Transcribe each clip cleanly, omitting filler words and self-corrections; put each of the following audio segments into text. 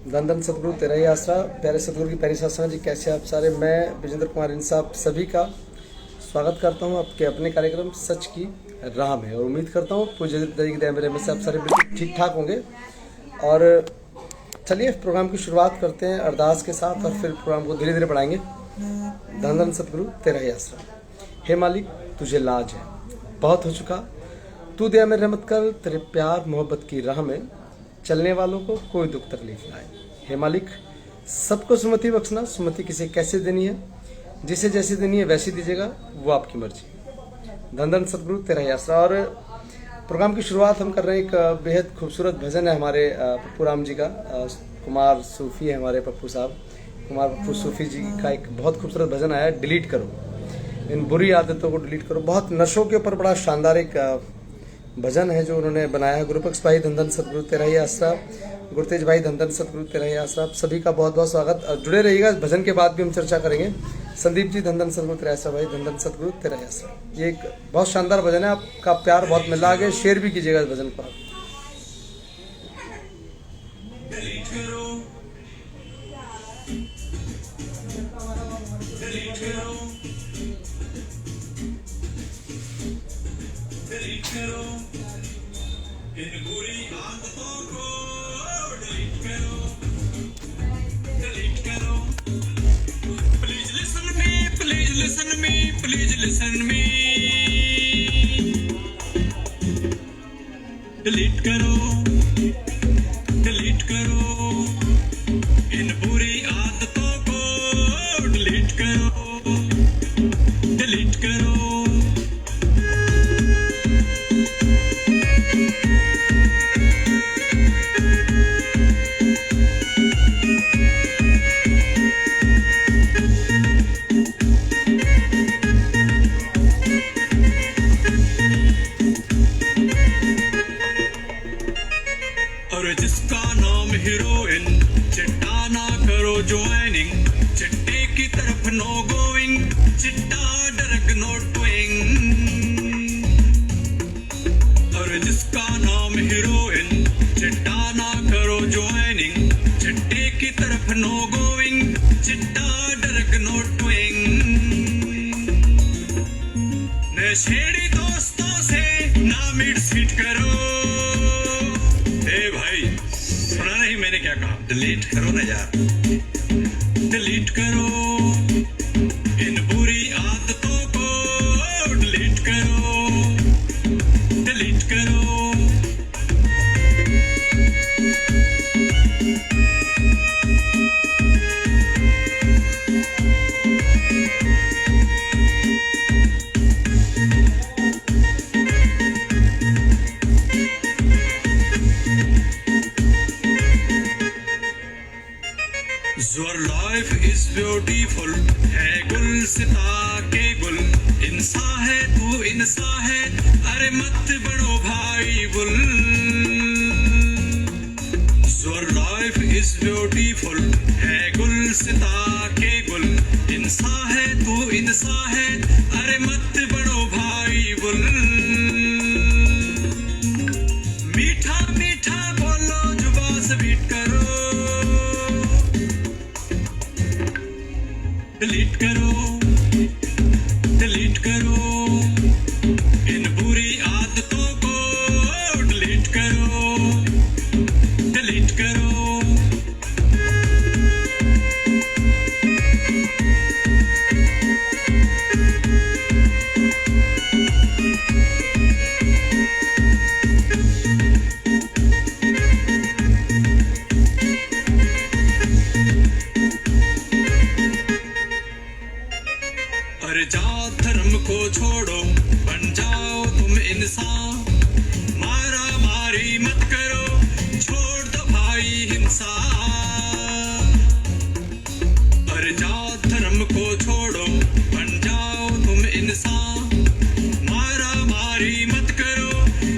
धन धन सतगुरु तेरा ही आसरा। प्यारे सतगुरु की प्यारी सासना जी, कैसे आप सारे। मैं विजेंद्र कुमार इन साहब सभी का स्वागत करता हूं आपके अपने कार्यक्रम सच की राह में, और उम्मीद करता हूं पूज्य की दया मेरे में से आप सारे बिल्कुल ठीक ठाक होंगे। और चलिए प्रोग्राम की शुरुआत करते हैं अरदास के साथ, और फिर प्रोग्राम को धीरे धीरे बढ़ाएंगे। धन धन सतगुरु तेरा ही आसरा। हे मालिक तुझे लाज है, बहुत हो चुका, तू दया में रहमत कर, तेरे प्यार मोहब्बत की राह में चलने वालों को कोई दुख तकलीफ ना आए। हे मालिक सबको सुमति बख्शना, सुमति किसे कैसे देनी है, जिसे जैसी देनी है वैसी दीजिएगा, वो आपकी मर्जी। धन धन सतगुरु तेरा ही आसरा। और प्रोग्राम की शुरुआत हम कर रहे हैं, एक बेहद खूबसूरत भजन है हमारे पप्पू राम जी का। कुमार सूफी है हमारे पप्पू साहब, कुमार पप्पू सूफी जी का एक बहुत खूबसूरत भजन आया है, डिलीट करो, इन बुरी आदतों को डिलीट करो। बहुत नशों के ऊपर बड़ा शानदार एक भजन है जो उन्होंने बनाया है। गुरुपक्ष भाई धन धन सतगुरु तेरा ही आसरा, गुरुतेज भाई धन धन सतगुरु तेरा ही आसरा। आप सभी का बहुत बहुत स्वागत। जुड़े रहिएगा, भजन के बाद भी हम चर्चा करेंगे। संदीप जी धन धन सतगुरु तेरा आसरा, भाई धन धन सतगुरु तेरा ही आसरा। ये एक बहुत शानदार भजन है, आपका प्यार बहुत मिल रहा है, शेयर भी कीजिएगा इस भजन को। इन बुरी आदतों को डिलीट करो, डिलीट करो। Please listen me, please listen me, please listen me. Delete करो, डिलीट करो। इन बुरी आदतों को डिलीट करो, डिलीट करो। जिसका नाम हीरोइन, चिट्टा ना करो ज्वाइनिंग, चिट्टे की तरफ नो गोइंग, चिट्टा डरक नो डूइंग। और जिसका नाम हीरोइन, चिट्टा ना करो ज्वाइनिंग, चिट्टे की तरफ नो गोइंग, चिट्टा डरक नो डूइंग। नशेड़ी दोस्तों से ना मीट स्वीट करो। सुना नहीं मैंने क्या कहा? डिलीट करो ना यार, डिलीट करो। इन बुरी आदतों को डिलीट करो, डिलीट करो। Your life is beautiful, है गुल सिता के गुल, इंसा है तू इंसा है, अरे मत बड़ो भाई bull. Your life is beautiful, है गुल सिता के गुल, इंसा है तू इंसा है, अरे मत बड़ो भाई बुल। मीठा मीठा बोलो, जुबान से बीट करो, डिलीट करो, डिलीट करो। इन बुरी आदतों को डिलीट करो, डिलीट करो। जात धर्म को छोड़ो, बन जाओ तुम इंसान, मारा मारी मत करो, छोड़ दो भाई हिंसा। और जात धर्म को छोड़ो, बन जाओ तुम इंसान, मारा मारी मत करो,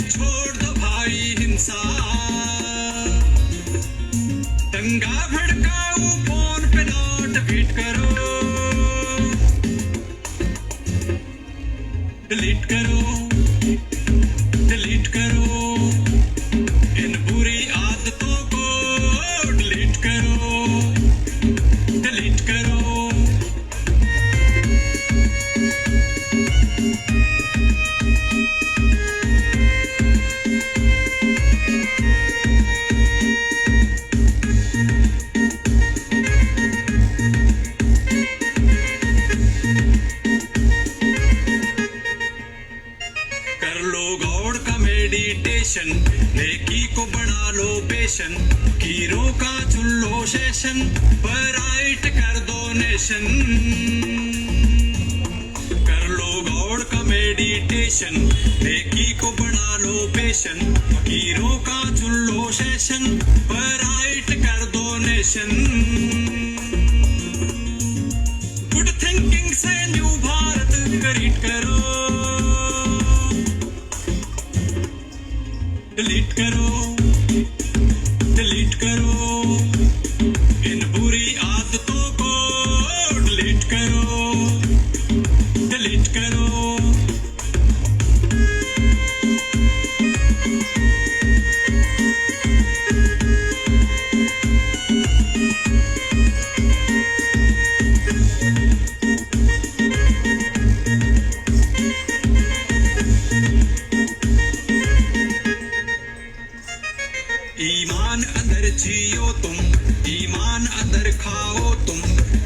छोड़ दो भाई हिंसा। दंगा भड़काओ, फोन पे नोट ट्वीट करो, डिलीट करो, डिलीट करो। इन बुरी आदतों को डिलीट करो। हीरो का चुन लो सेशन, बराइट कर डोनेशन, कर लो गॉड का मेडिटेशन, नेकी को बना लो पेशन। हीरो का चुन लो सेशन, बराइट कर डोनेशन, गुड थिंकिंग से न्यू भारत क्रिएट करो, डिलीट करो, डिलीट करो, इन बुरी आदतों को डिलीट करो, डिलीट करो। ईमान अंदर जियो तुम, ईमान अंदर खाओ तुम,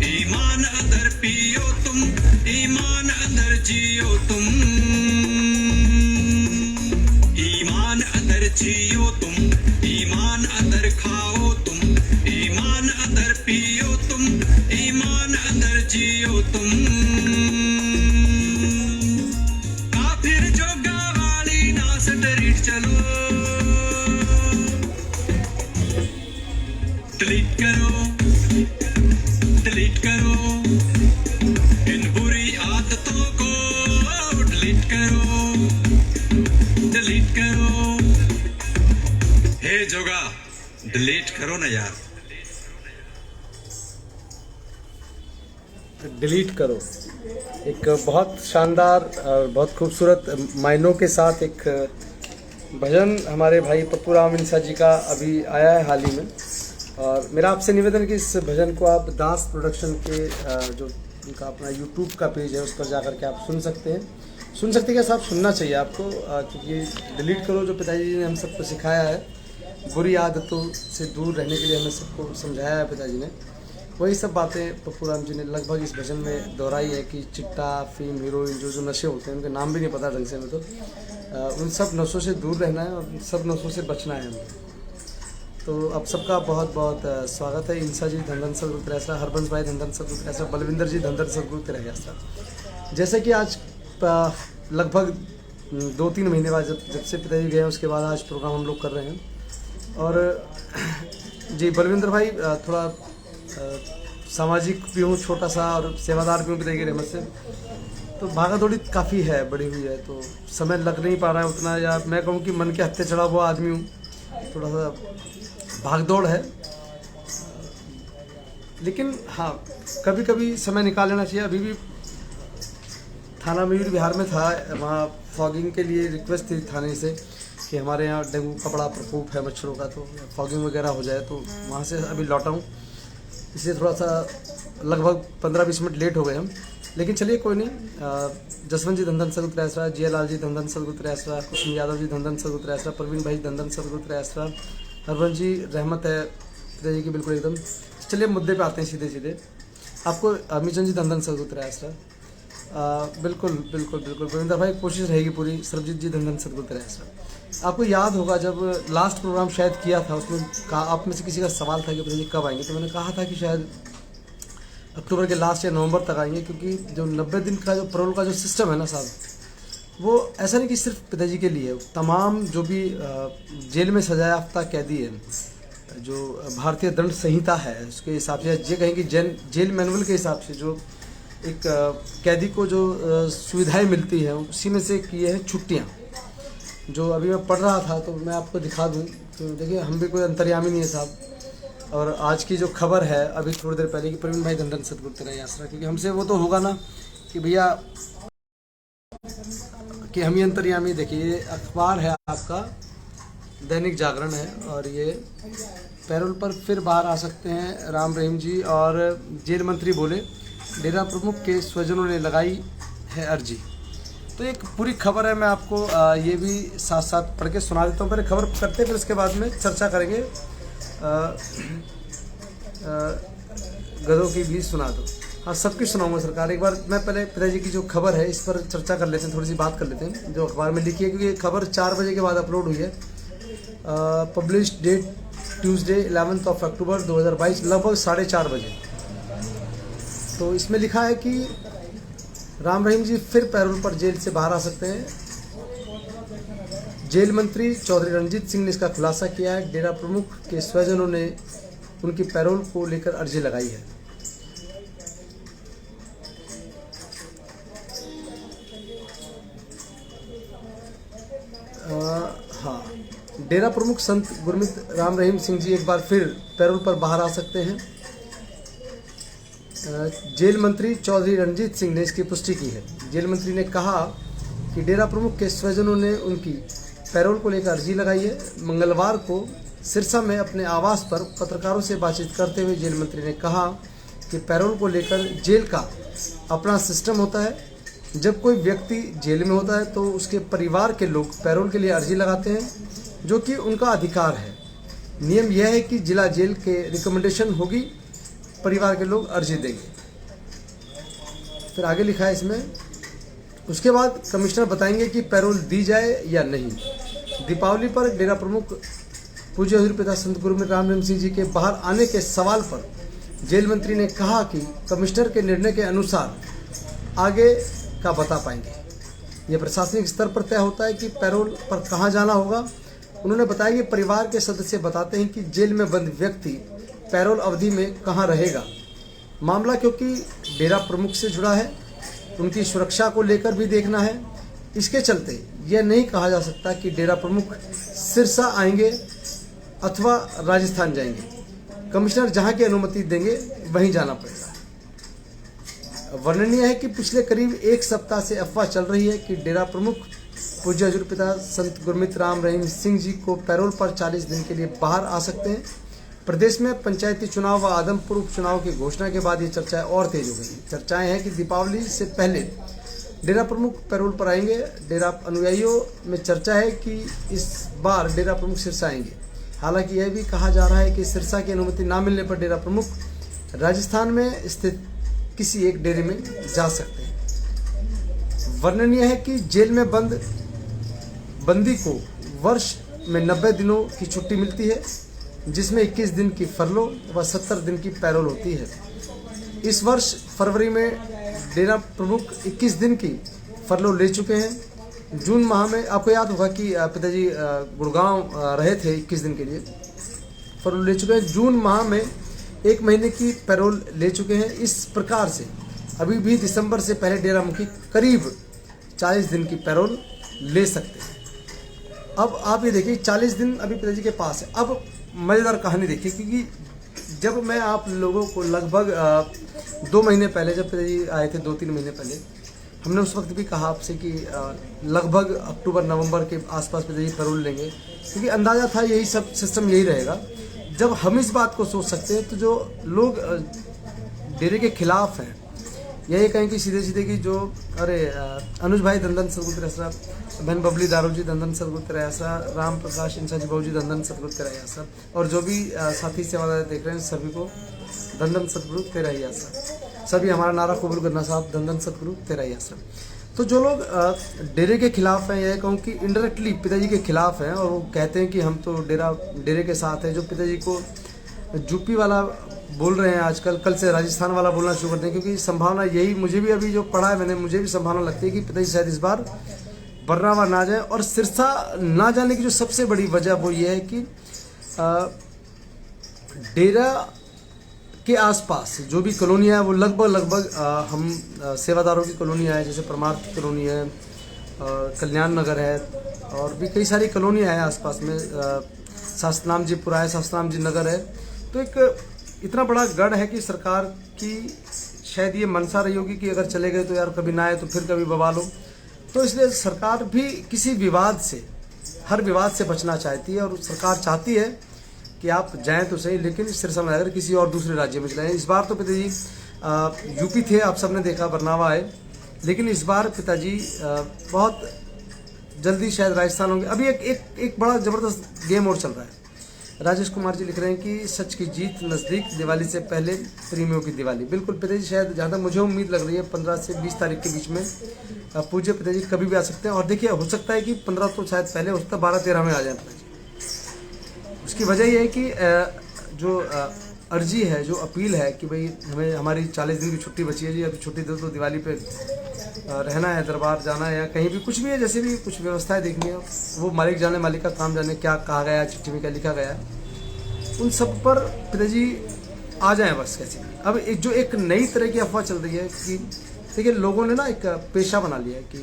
ईमान अंदर पियो तुम, ईमान अंदर जियो तुम, ईमान अंदर जियो तुम, ईमान अंदर खाओ तुम, ईमान अंदर पियो तुम, ईमान अंदर जियो तुम। काफिर जो गावाली ना स्ट्रीट चलो, डिलीट करो, डिलीट करो, इन बुरी आदतों को डिलीट करो, डिलीट करो। हे जोगा, डिलीट करो ना यार। डिलीट करो एक बहुत शानदार और बहुत खूबसूरत मायनों के साथ एक भजन हमारे भाई पप्पू राम इंसा जी का अभी आया है हाल ही में। और मेरा आपसे निवेदन है कि इस भजन को आप दास प्रोडक्शन के जो उनका अपना यूट्यूब का पेज है उस पर जाकर के आप सुन सकते हैं क्या साहब, सुनना चाहिए आपको, क्योंकि डिलीट करो जो पिताजी ने हम सबको सिखाया है, बुरी आदतों से दूर रहने के लिए हमें सबको समझाया है पिताजी ने, वही सब बातें पप्पू राम जी ने लगभग इस भजन में दोहराई है कि चिट्टा, फीम, हीरोइन जो नशे होते हैं उनके नाम भी नहीं पता ढंग से हमें, तो उन सब नशों से दूर रहना है और उन सब नशों से बचना है हमें। तो आप सबका बहुत बहुत स्वागत है। इंसा जी धंधन सदगुरु तिरैसरा, हरबंस भाई धंधन सदगुरु तिरैसरा, बलविंदर जी धंधन सदगुरु तिरैसरा। जैसे कि आज लगभग 2-3 महीने बाद जब से पिताजी गए उसके बाद आज प्रोग्राम हम लोग कर रहे हैं। और जी बलविंदर भाई थोड़ा सामाजिक भी हूँ छोटा सा और सेवादार भी हूँ पिताजी की रहमत से, तो भागा दौड़ी काफ़ी है, बड़ी हुई है, तो समय लग नहीं पा रहा है उतना, या मैं कहूँ कि मन के हत्थे चढ़ा हुआ आदमी हूँ, थोड़ा सा भागदौड़ है। लेकिन हाँ कभी कभी समय निकाल लेना चाहिए। अभी भी थाना मयूर बिहार में था, वहाँ फॉगिंग के लिए रिक्वेस्ट थी थाने से कि हमारे यहाँ डेंगू का बड़ा प्रकोप है मच्छरों का, तो फॉगिंग वगैरह हो जाए, तो वहाँ से अभी लौटा हूँ, इसलिए थोड़ा सा लगभग 15-20 मिनट लेट हो गए हम। लेकिन चलिए कोई नहीं। जसवंत जी धंधन सदगुरु तिरैसरा, जिया लाल जी धंधन सदगुरु तिरैसरा, कुसुम यादव जी धंधन सदगुरु तिरैसरा, प्रवीण भाई धंधन सदगुरु तिरैसरा, हरबंस जी रहमत है पिताजी की बिल्कुल एकदम। चलिए मुद्दे पे आते हैं सीधे सीधे। आपको अमीचंद जी धंधन सदगुरु तिरैसरा, बिल्कुल बिल्कुल बिल्कुल गोविंदा भाई कोशिश रहेगी पूरी। सरबजीत जी धंधन सदगुरु तिरैसरा, आपको याद होगा जब लास्ट प्रोग्राम शायद किया था, उसमें कहा आप में से किसी का सवाल था कि पिताजी कब आएंगे, तो मैंने कहा था कि शायद अक्टूबर के लास्ट या नवंबर तक आएंगे, क्योंकि जो 90 दिन का जो पैरोल का जो सिस्टम है ना साहब, वो ऐसा नहीं कि सिर्फ पिताजी के लिए, तमाम जो भी जेल में सजा याफ्ता कैदी है, जो भारतीय दंड संहिता है उसके हिसाब से, ये कहें कि जेल मैनुअल के हिसाब से जो एक कैदी को जो सुविधाएं मिलती हैं, उसी में से ये है छुट्टियाँ। जो अभी मैं पढ़ रहा था तो मैं आपको दिखा दूँ, तो देखिए हम भी कोई अंतर्यामी नहीं है साहब। और आज की जो खबर है अभी थोड़ी देर पहले की, प्रवीण भाई धंधन सदगुरु तिरैसरा, क्योंकि हमसे वो तो होगा ना कि भैया कि हम ये अंतर्यामी। देखिए ये अखबार है आपका दैनिक जागरण है, और ये पैरोल पर फिर बाहर आ सकते हैं राम रहीम जी, और जेल मंत्री बोले डेरा प्रमुख के स्वजनों ने लगाई है अर्जी। तो एक पूरी खबर है, मैं आपको ये भी साथ साथ पढ़ के सुना देता हूँ। पहले खबर करते हैं, फिर उसके बाद में चर्चा करेंगे। गधों की भी सुना दो, हाँ सबकी सुनाऊंगा सरकार। एक बार मैं पहले पिताजी की जो खबर है इस पर चर्चा कर लेते हैं, थोड़ी सी बात कर लेते हैं जो अखबार में लिखी है, क्योंकि ये खबर 4 बजे के बाद अपलोड हुई है। पब्लिश डेट ट्यूसडे 11 अक्टूबर 2022 लगभग 4:30 बजे। तो इसमें लिखा है कि राम रहीम जी फिर पैरोल पर जेल से बाहर आ सकते हैं। जेल मंत्री चौधरी रणजीत सिंह ने इसका खुलासा किया है। डेरा प्रमुख के स्वजनों ने उनकी पैरोल को लेकर अर्जी लगाई है। हाँ, डेरा प्रमुख संत गुरमीत राम रहीम सिंह जी एक बार फिर पैरोल पर बाहर आ सकते हैं। जेल मंत्री चौधरी रणजीत सिंह ने इसकी पुष्टि की है। जेल मंत्री ने कहा कि डेरा प्रमुख के स्वजनों ने उनकी पैरोल को लेकर अर्जी लगाई है। मंगलवार को सिरसा में अपने आवास पर पत्रकारों से बातचीत करते हुए जेल मंत्री ने कहा कि पैरोल को लेकर जेल का अपना सिस्टम होता है। जब कोई व्यक्ति जेल में होता है तो उसके परिवार के लोग पैरोल के लिए अर्जी लगाते हैं, जो कि उनका अधिकार है। नियम यह है कि जिला जेल के रिकमेंडेशन होगी, परिवार के लोग अर्जी देंगे। फिर आगे लिखा है इसमें, उसके बाद कमिश्नर बताएंगे कि पैरोल दी जाए या नहीं। दीपावली पर डेरा प्रमुख पूज्य हजूर पिता संत गुरमीत राम रहीम सिंह जी के बाहर आने के सवाल पर जेल मंत्री ने कहा कि कमिश्नर के निर्णय के अनुसार आगे का बता पाएंगे। यह प्रशासनिक स्तर पर तय होता है कि पैरोल पर कहां जाना होगा। उन्होंने बताया कि परिवार के सदस्य बताते हैं कि जेल में बंद व्यक्ति पैरोल अवधि में कहां रहेगा। मामला क्योंकि डेरा प्रमुख से जुड़ा है, उनकी सुरक्षा को लेकर भी देखना है। इसके चलते यह नहीं कहा जा सकता कि डेरा प्रमुख सिरसा आएंगे अथवा राजस्थान जाएंगे। कमिश्नर जहां की अनुमति देंगे वहीं जाना पड़ेगा। वर्णनीय है कि पिछले करीब एक सप्ताह से अफवाह चल रही है कि डेरा प्रमुख पूज्य हजूर पिता संत गुरमीत राम रहीम सिंह जी को पैरोल पर 40 दिन के लिए बाहर आ सकते हैं। प्रदेश में पंचायती चुनाव व आदमपुर उपचुनाव की घोषणा के बाद ये चर्चाएं और तेज हो गई। चर्चाएं हैं कि दीपावली से पहले डेरा प्रमुख पैरोल पर आएंगे। डेरा अनुयायियों में चर्चा है कि इस बार डेरा प्रमुख सिरसा आएंगे। हालांकि यह भी कहा जा रहा है कि सिरसा की अनुमति न मिलने पर डेरा प्रमुख राजस्थान में स्थित किसी एक डेरे में जा सकते हैं। वर्णनीय है कि जेल में बंदी को वर्ष में 90 दिनों की छुट्टी मिलती है, जिसमें 21 दिन की फरलो व 70 दिन की पैरोल होती है। इस वर्ष फरवरी में डेरा प्रमुख 21 दिन की फरलो ले चुके हैं। जून माह में आपको याद होगा कि पिताजी गुड़गांव रहे थे, 21 दिन के लिए फरलो ले चुके हैं। जून माह में 1 महीने की पैरोल ले चुके हैं। इस प्रकार से अभी भी दिसंबर से पहले डेरा मुखी करीब 40 दिन की पैरोल ले सकते हैं। अब आप ये देखिए 40 दिन अभी पिताजी के पास है। अब मज़ेदार कहानी देखिए, क्योंकि जब मैं आप लोगों को लगभग 2 महीने पहले, जब पिताजी आए थे 2-3 महीने पहले, हमने उस वक्त भी कहा आपसे कि लगभग अक्टूबर-नवंबर के आसपास पिताजी पैरोल लेंगे, क्योंकि अंदाज़ा था यही सब सिस्टम यही रहेगा। जब हम इस बात को सोच सकते हैं तो जो लोग डेरे के खिलाफ हैं, यही कहें कि सीधे सीधे कि जो अनुज भाई दंदन सदगुरु तेरासरा, बहन बबली दारू जी दंदन सदगुरु तेरासरा, राम प्रकाश इंसा जी बाबू जी दंदन सदगुरु तेरासरा, और जो भी साथी सेवादार देख रहे हैं सभी को दंदन सदगुरु तेरासरा। सभी हमारा नारा कबूल करना साहब, दंदन सदगुरु तेरासरा। तो जो लोग डेरे के खिलाफ हैं, यह कहूँ कि इनडायरेक्टली पिताजी के खिलाफ हैं, और वो कहते हैं कि हम तो डेरे के साथ हैं, जो पिताजी को यूपी वाला बोल रहे हैं आजकल, कल से राजस्थान वाला बोलना शुरू करते हैं, क्योंकि संभावना यही, मुझे भी अभी जो पढ़ा है मैंने, मुझे भी संभावना लगती है कि पिताजी शायद इस बार बरनावा ना जाए। और सिरसा ना जाने की जो सबसे बड़ी वजह वो ये है कि डेरा के आसपास जो भी कॉलोनियाँ है वो लगभग हम सेवादारों की कॉलोनियाँ है, जैसे परमार्थ कॉलोनी है, कल्याण नगर है, और भी कई सारी कॉलोनियाँ हैं आसपास में, शास्त्रनाम जी पुरा है, शास्त्रनाम जी नगर है। तो एक इतना बड़ा गढ़ है कि सरकार की शायद ये मनसा रही होगी कि अगर चले गए तो यार कभी ना आए तो फिर कभी बवाल हो। तो इसलिए सरकार भी किसी विवाद से, हर विवाद से बचना चाहती है, और सरकार चाहती है कि आप जाएं तो सही, लेकिन सिरसा में अगर किसी और दूसरे राज्य में चले। इस बार तो पिताजी यूपी थे, आप सबने देखा बरनावा आए, लेकिन इस बार पिताजी बहुत जल्दी शायद राजस्थान होंगे। अभी एक बड़ा ज़बरदस्त गेम और चल रहा है। राजेश कुमार जी लिख रहे हैं कि सच की जीत नज़दीक, दिवाली से पहले प्रेमियों की दिवाली। बिल्कुल पिताजी, शायद ज़्यादा मुझे उम्मीद लग रही है 15 से 20 तारीख के बीच में पूज्य पिताजी कभी भी आ सकते हैं। और देखिए, हो सकता है कि 15 तो शायद पहले हो सकता है, 12-13 में आ जाए पिताजी। उसकी वजह ये है कि जो अर्जी है, जो अपील है कि भाई हमें हमारी 40 दिन की छुट्टी बची है जी, अभी छुट्टी दो तो दिवाली पे रहना है, दरबार जाना है या कहीं भी कुछ भी है, जैसे भी कुछ व्यवस्थाएं देखनी है, वो मालिक जाने, मालिक का काम जाने, क्या कहा गया है चिट्ठी में, क्या लिखा गया है, उन सब पर पिताजी आ जाएं बस कैसे। अब जो एक नई तरह की अफवाह चल रही है कि देखिए लोगों ने ना एक पेशा बना लिया है कि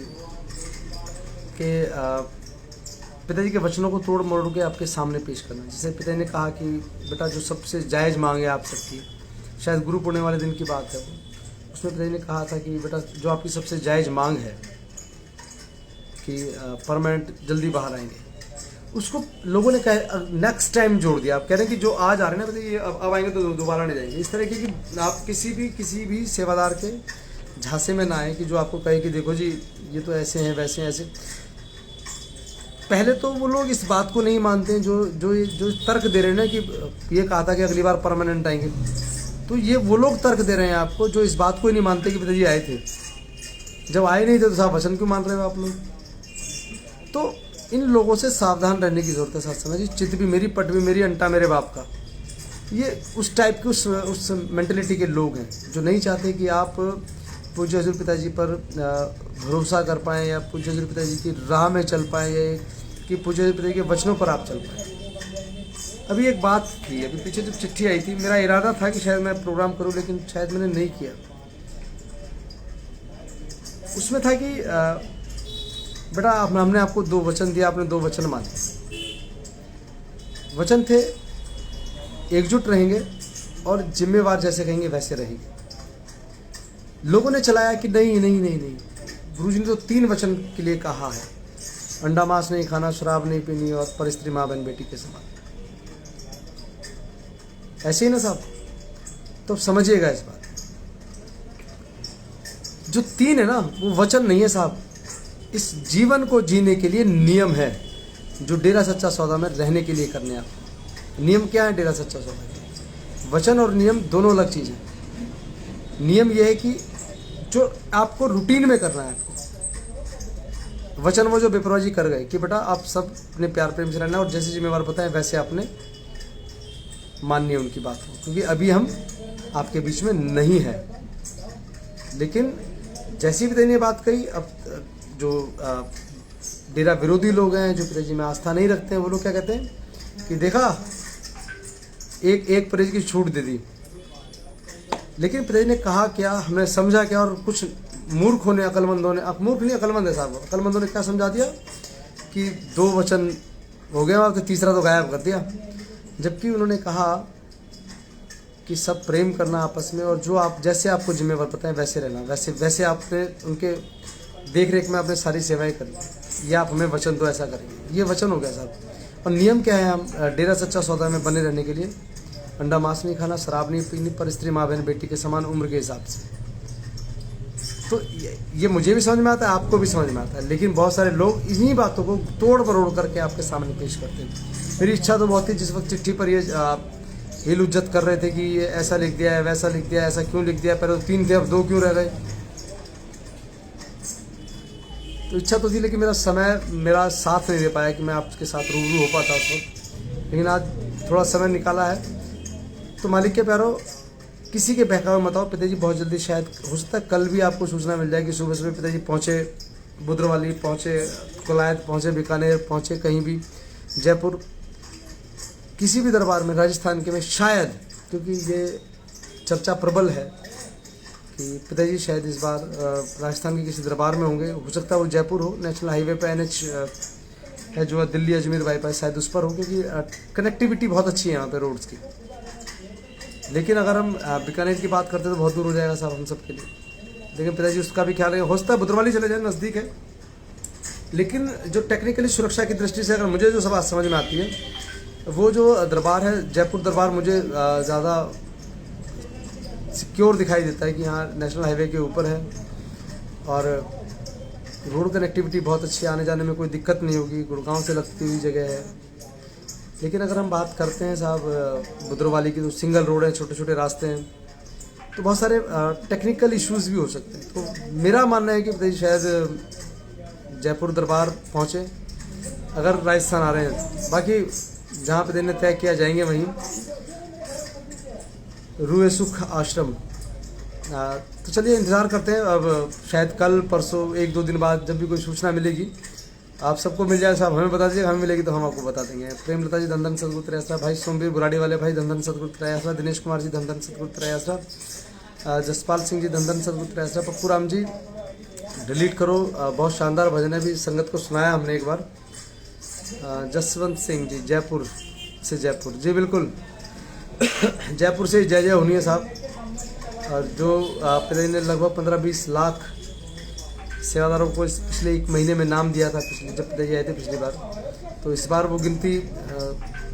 पिताजी के वचनों को तोड़ मोड़ के आपके सामने पेश करना। जैसे पिताजी ने कहा कि बेटा जो सबसे जायज़ मांग है आप सबकी, शायद गुरु पूर्णिमा वाले दिन की बात है वो, उसमें पिताजी ने कहा था कि बेटा जो आपकी सबसे जायज़ मांग है कि परमानेंट जल्दी बाहर आएंगे, उसको लोगों ने कहा नेक्स्ट टाइम जोड़ दिया। आप कह रहे हैं कि जो आज आ रहे हैं ना बताइए अब आएंगे तो दोबारा नहीं जाएंगे। इस तरह की कि आप किसी भी सेवादार के झांसे में ना आए कि जो आपको कहे कि देखो जी ये तो ऐसे हैं वैसे हैं ऐसे। पहले तो वो लोग इस बात को नहीं मानते हैं जो तर्क दे रहे हैं ना कि ये कहा था कि अगली बार परमानेंट आएंगे, तो ये वो लोग तर्क दे रहे हैं आपको जो इस बात को ही नहीं मानते कि पिताजी आए थे। जब आए नहीं थे तो साहब वचन क्यों मान रहे हो आप लोग? तो इन लोगों से सावधान रहने की ज़रूरत है। साथ समझिए, चित भी मेरी पट भी मेरी अंटा मेरे बाप का, ये उस टाइप के उस मेंटलिटी के लोग हैं जो नहीं चाहते कि आप पूज्य हजूर पिताजी पर भरोसा कर पाएँ या पूज्य हजूर पिताजी की राह में चल पाएँ या कि पूज्य हजूर पिताजी के वचनों पर आप चल पाएँ। अभी एक बात थी, अभी पीछे जब चिट्ठी आई थी, मेरा इरादा था कि शायद मैं प्रोग्राम करूं, लेकिन शायद मैंने नहीं किया। उसमें था कि बेटा हमने आपको 2 वचन दिया, आपने 2 वचन माने। वचन थे एकजुट रहेंगे और जिम्मेवार जैसे कहेंगे वैसे रहेंगे। लोगों ने चलाया कि नहीं नहीं नहीं नहीं, गुरुजी ने तो 3 वचन के लिए कहा है, अंडा मांस नहीं खाना, शराब नहीं पीनी और परस्त्री माँ बहन बेटी के समान। ऐसे ही ना साहब? तो समझिएगा इस बात, जो 3 है ना वो वचन नहीं है साहब, इस जीवन को जीने के लिए नियम है जो डेरा सच्चा सौदा में रहने के लिए करने आप। नियम क्या है डेरा सच्चा सौदा? वचन और नियम दोनों अलग चीज़ है। नियम यह है कि जो आपको रूटीन में करना है आपको। वचन वो जो बेपरवाह जी कर गए कि बेटा आप सब अपने प्यार प्रेम से रहना और जैसे जिम्मेवार बताएं वैसे आपने माननी है उनकी बात को, क्योंकि अभी हम आपके बीच में नहीं है। लेकिन जैसी भी पिताजी ने बात कही, अब जो डेरा विरोधी लोग हैं जो पिताजी में आस्था नहीं रखते हैं, वो लोग क्या कहते हैं कि देखा एक पिताजी की छूट दे दी। लेकिन पिताजी ने कहा क्या, हमने समझा क्या, और कुछ मूर्खों ने, अक्लमंदों ने, मूर्ख नहीं अक्लमंद है साहब, अक्लमंदों ने क्या समझा दिया कि 2 वचन हो गया और तो तीसरा तो गायब कर दिया। जबकि उन्होंने कहा कि सब प्रेम करना आपस में और जो आप जैसे आपको जिम्मेवार पता है वैसे रहना, वैसे आपने उनके देख रेख में आपने सारी सेवाएं करी, ये आप हमें वचन दो ऐसा करेंगे। ये वचन हो गया साहब। और नियम क्या है, हम डेरा सच्चा सौदा में बने रहने के लिए अंडा मांस नहीं खाना, शराब नहीं पीनी, पर स्त्री माँ बहन बेटी के समान उम्र के हिसाब से। तो ये मुझे भी समझ में आता है, आपको भी समझ में आता है, लेकिन बहुत सारे लोग इन्हीं बातों को तोड़ मरोड़ करके आपके सामने पेश करते हैं। मेरी इच्छा तो बहुत थी, जिस वक्त चिट्ठी पर ये हिल उज्जत कर रहे थे कि ये ऐसा लिख दिया है, वैसा लिख दिया है, ऐसा क्यों लिख दिया, पहले तो 3 थे अब 2 क्यों रह गए। तो इच्छा तो थी, लेकिन मेरा साथ नहीं दे पाया कि मैं आपके साथ रूबरू हो पाता उस वक्त। लेकिन आज थोड़ा समय निकाला है। तो मालिक के प्यारो, किसी के बहकावे मत आओ। पिताजी बहुत जल्दी, शायद हो सकता है कल भी आपको सूचना मिल जाए कि सुबह सुबह पिताजी पहुँचे बुद्रवाली, पहुँचे कोलायत, पहुँचे बीकानेर, पहुँचे कहीं भी, जयपुर, किसी भी दरबार में, राजस्थान के में शायद, क्योंकि ये चर्चा प्रबल है कि पिताजी शायद इस बार राजस्थान के किसी दरबार में होंगे। हो सकता है वो जयपुर हो, नेशनल हाईवे पे NH है जो दिल्ली अजमेर बाईपास, शायद उस पर हो, क्योंकि कनेक्टिविटी बहुत अच्छी है यहाँ पे रोड्स की। लेकिन अगर हम बीकानेर की बात करते तो बहुत दूर हो जाएगा साहब हम सब के लिए। लेकिन पिताजी उसका भी ख्याल है, हो सकता है बुद्रवाली चले जाए, नज़दीक है। लेकिन जो टेक्निकली सुरक्षा की दृष्टि से अगर मुझे जो सब समझ में आती है, वो जो दरबार है जयपुर दरबार, मुझे ज़्यादा सिक्योर दिखाई देता है कि यहाँ नेशनल हाईवे के ऊपर है और रोड कनेक्टिविटी बहुत अच्छी है, आने जाने में कोई दिक्कत नहीं होगी, गुड़गांव से लगती हुई जगह है। लेकिन अगर हम बात करते हैं साहब बुद्रवाली की, तो सिंगल रोड है, छोटे छोटे रास्ते हैं, तो बहुत सारे टेक्निकल इश्यूज़ भी हो सकते हैं। तो मेरा मानना है कि शायद जयपुर दरबार पहुँचे अगर राजस्थान आ रहे हैं। बाकी जहाँ पे देने तय किया जाएंगे वहीं रूए सुख आश्रम। तो चलिए इंतज़ार करते हैं, अब शायद कल परसों 1-2 दिन बाद जब भी कोई सूचना मिलेगी आप सबको मिल जाए साहब, हमें बता दीजिएगा, हमें मिलेगी तो हम आपको बता देंगे। प्रेमलता जी धन धन सतगुरु त्रयासरा, भाई सोमवीर बुराड़ी वाले भाई धन धन सतगुरु त्रयासरा, दिनेश कुमार जी धन धन सतगुरु त्रयासरा, जसपाल सिंह जी धन धन सतगुरु त्रयासरा, पप्पू राम जी डिलीट करो, बहुत शानदार भजन है, भी संगत को सुनाया हमने एक बार। जसवंत सिंह जी जयपुर से, जयपुर जी बिल्कुल जयपुर से जय जय होनी है साहब। और जो पिताजी ने लगभग 15-20 लाख सेवादारों को इस पिछले 1 महीने में नाम दिया था, पिछले जब पिताजी आए थे पिछली बार, तो इस बार वो गिनती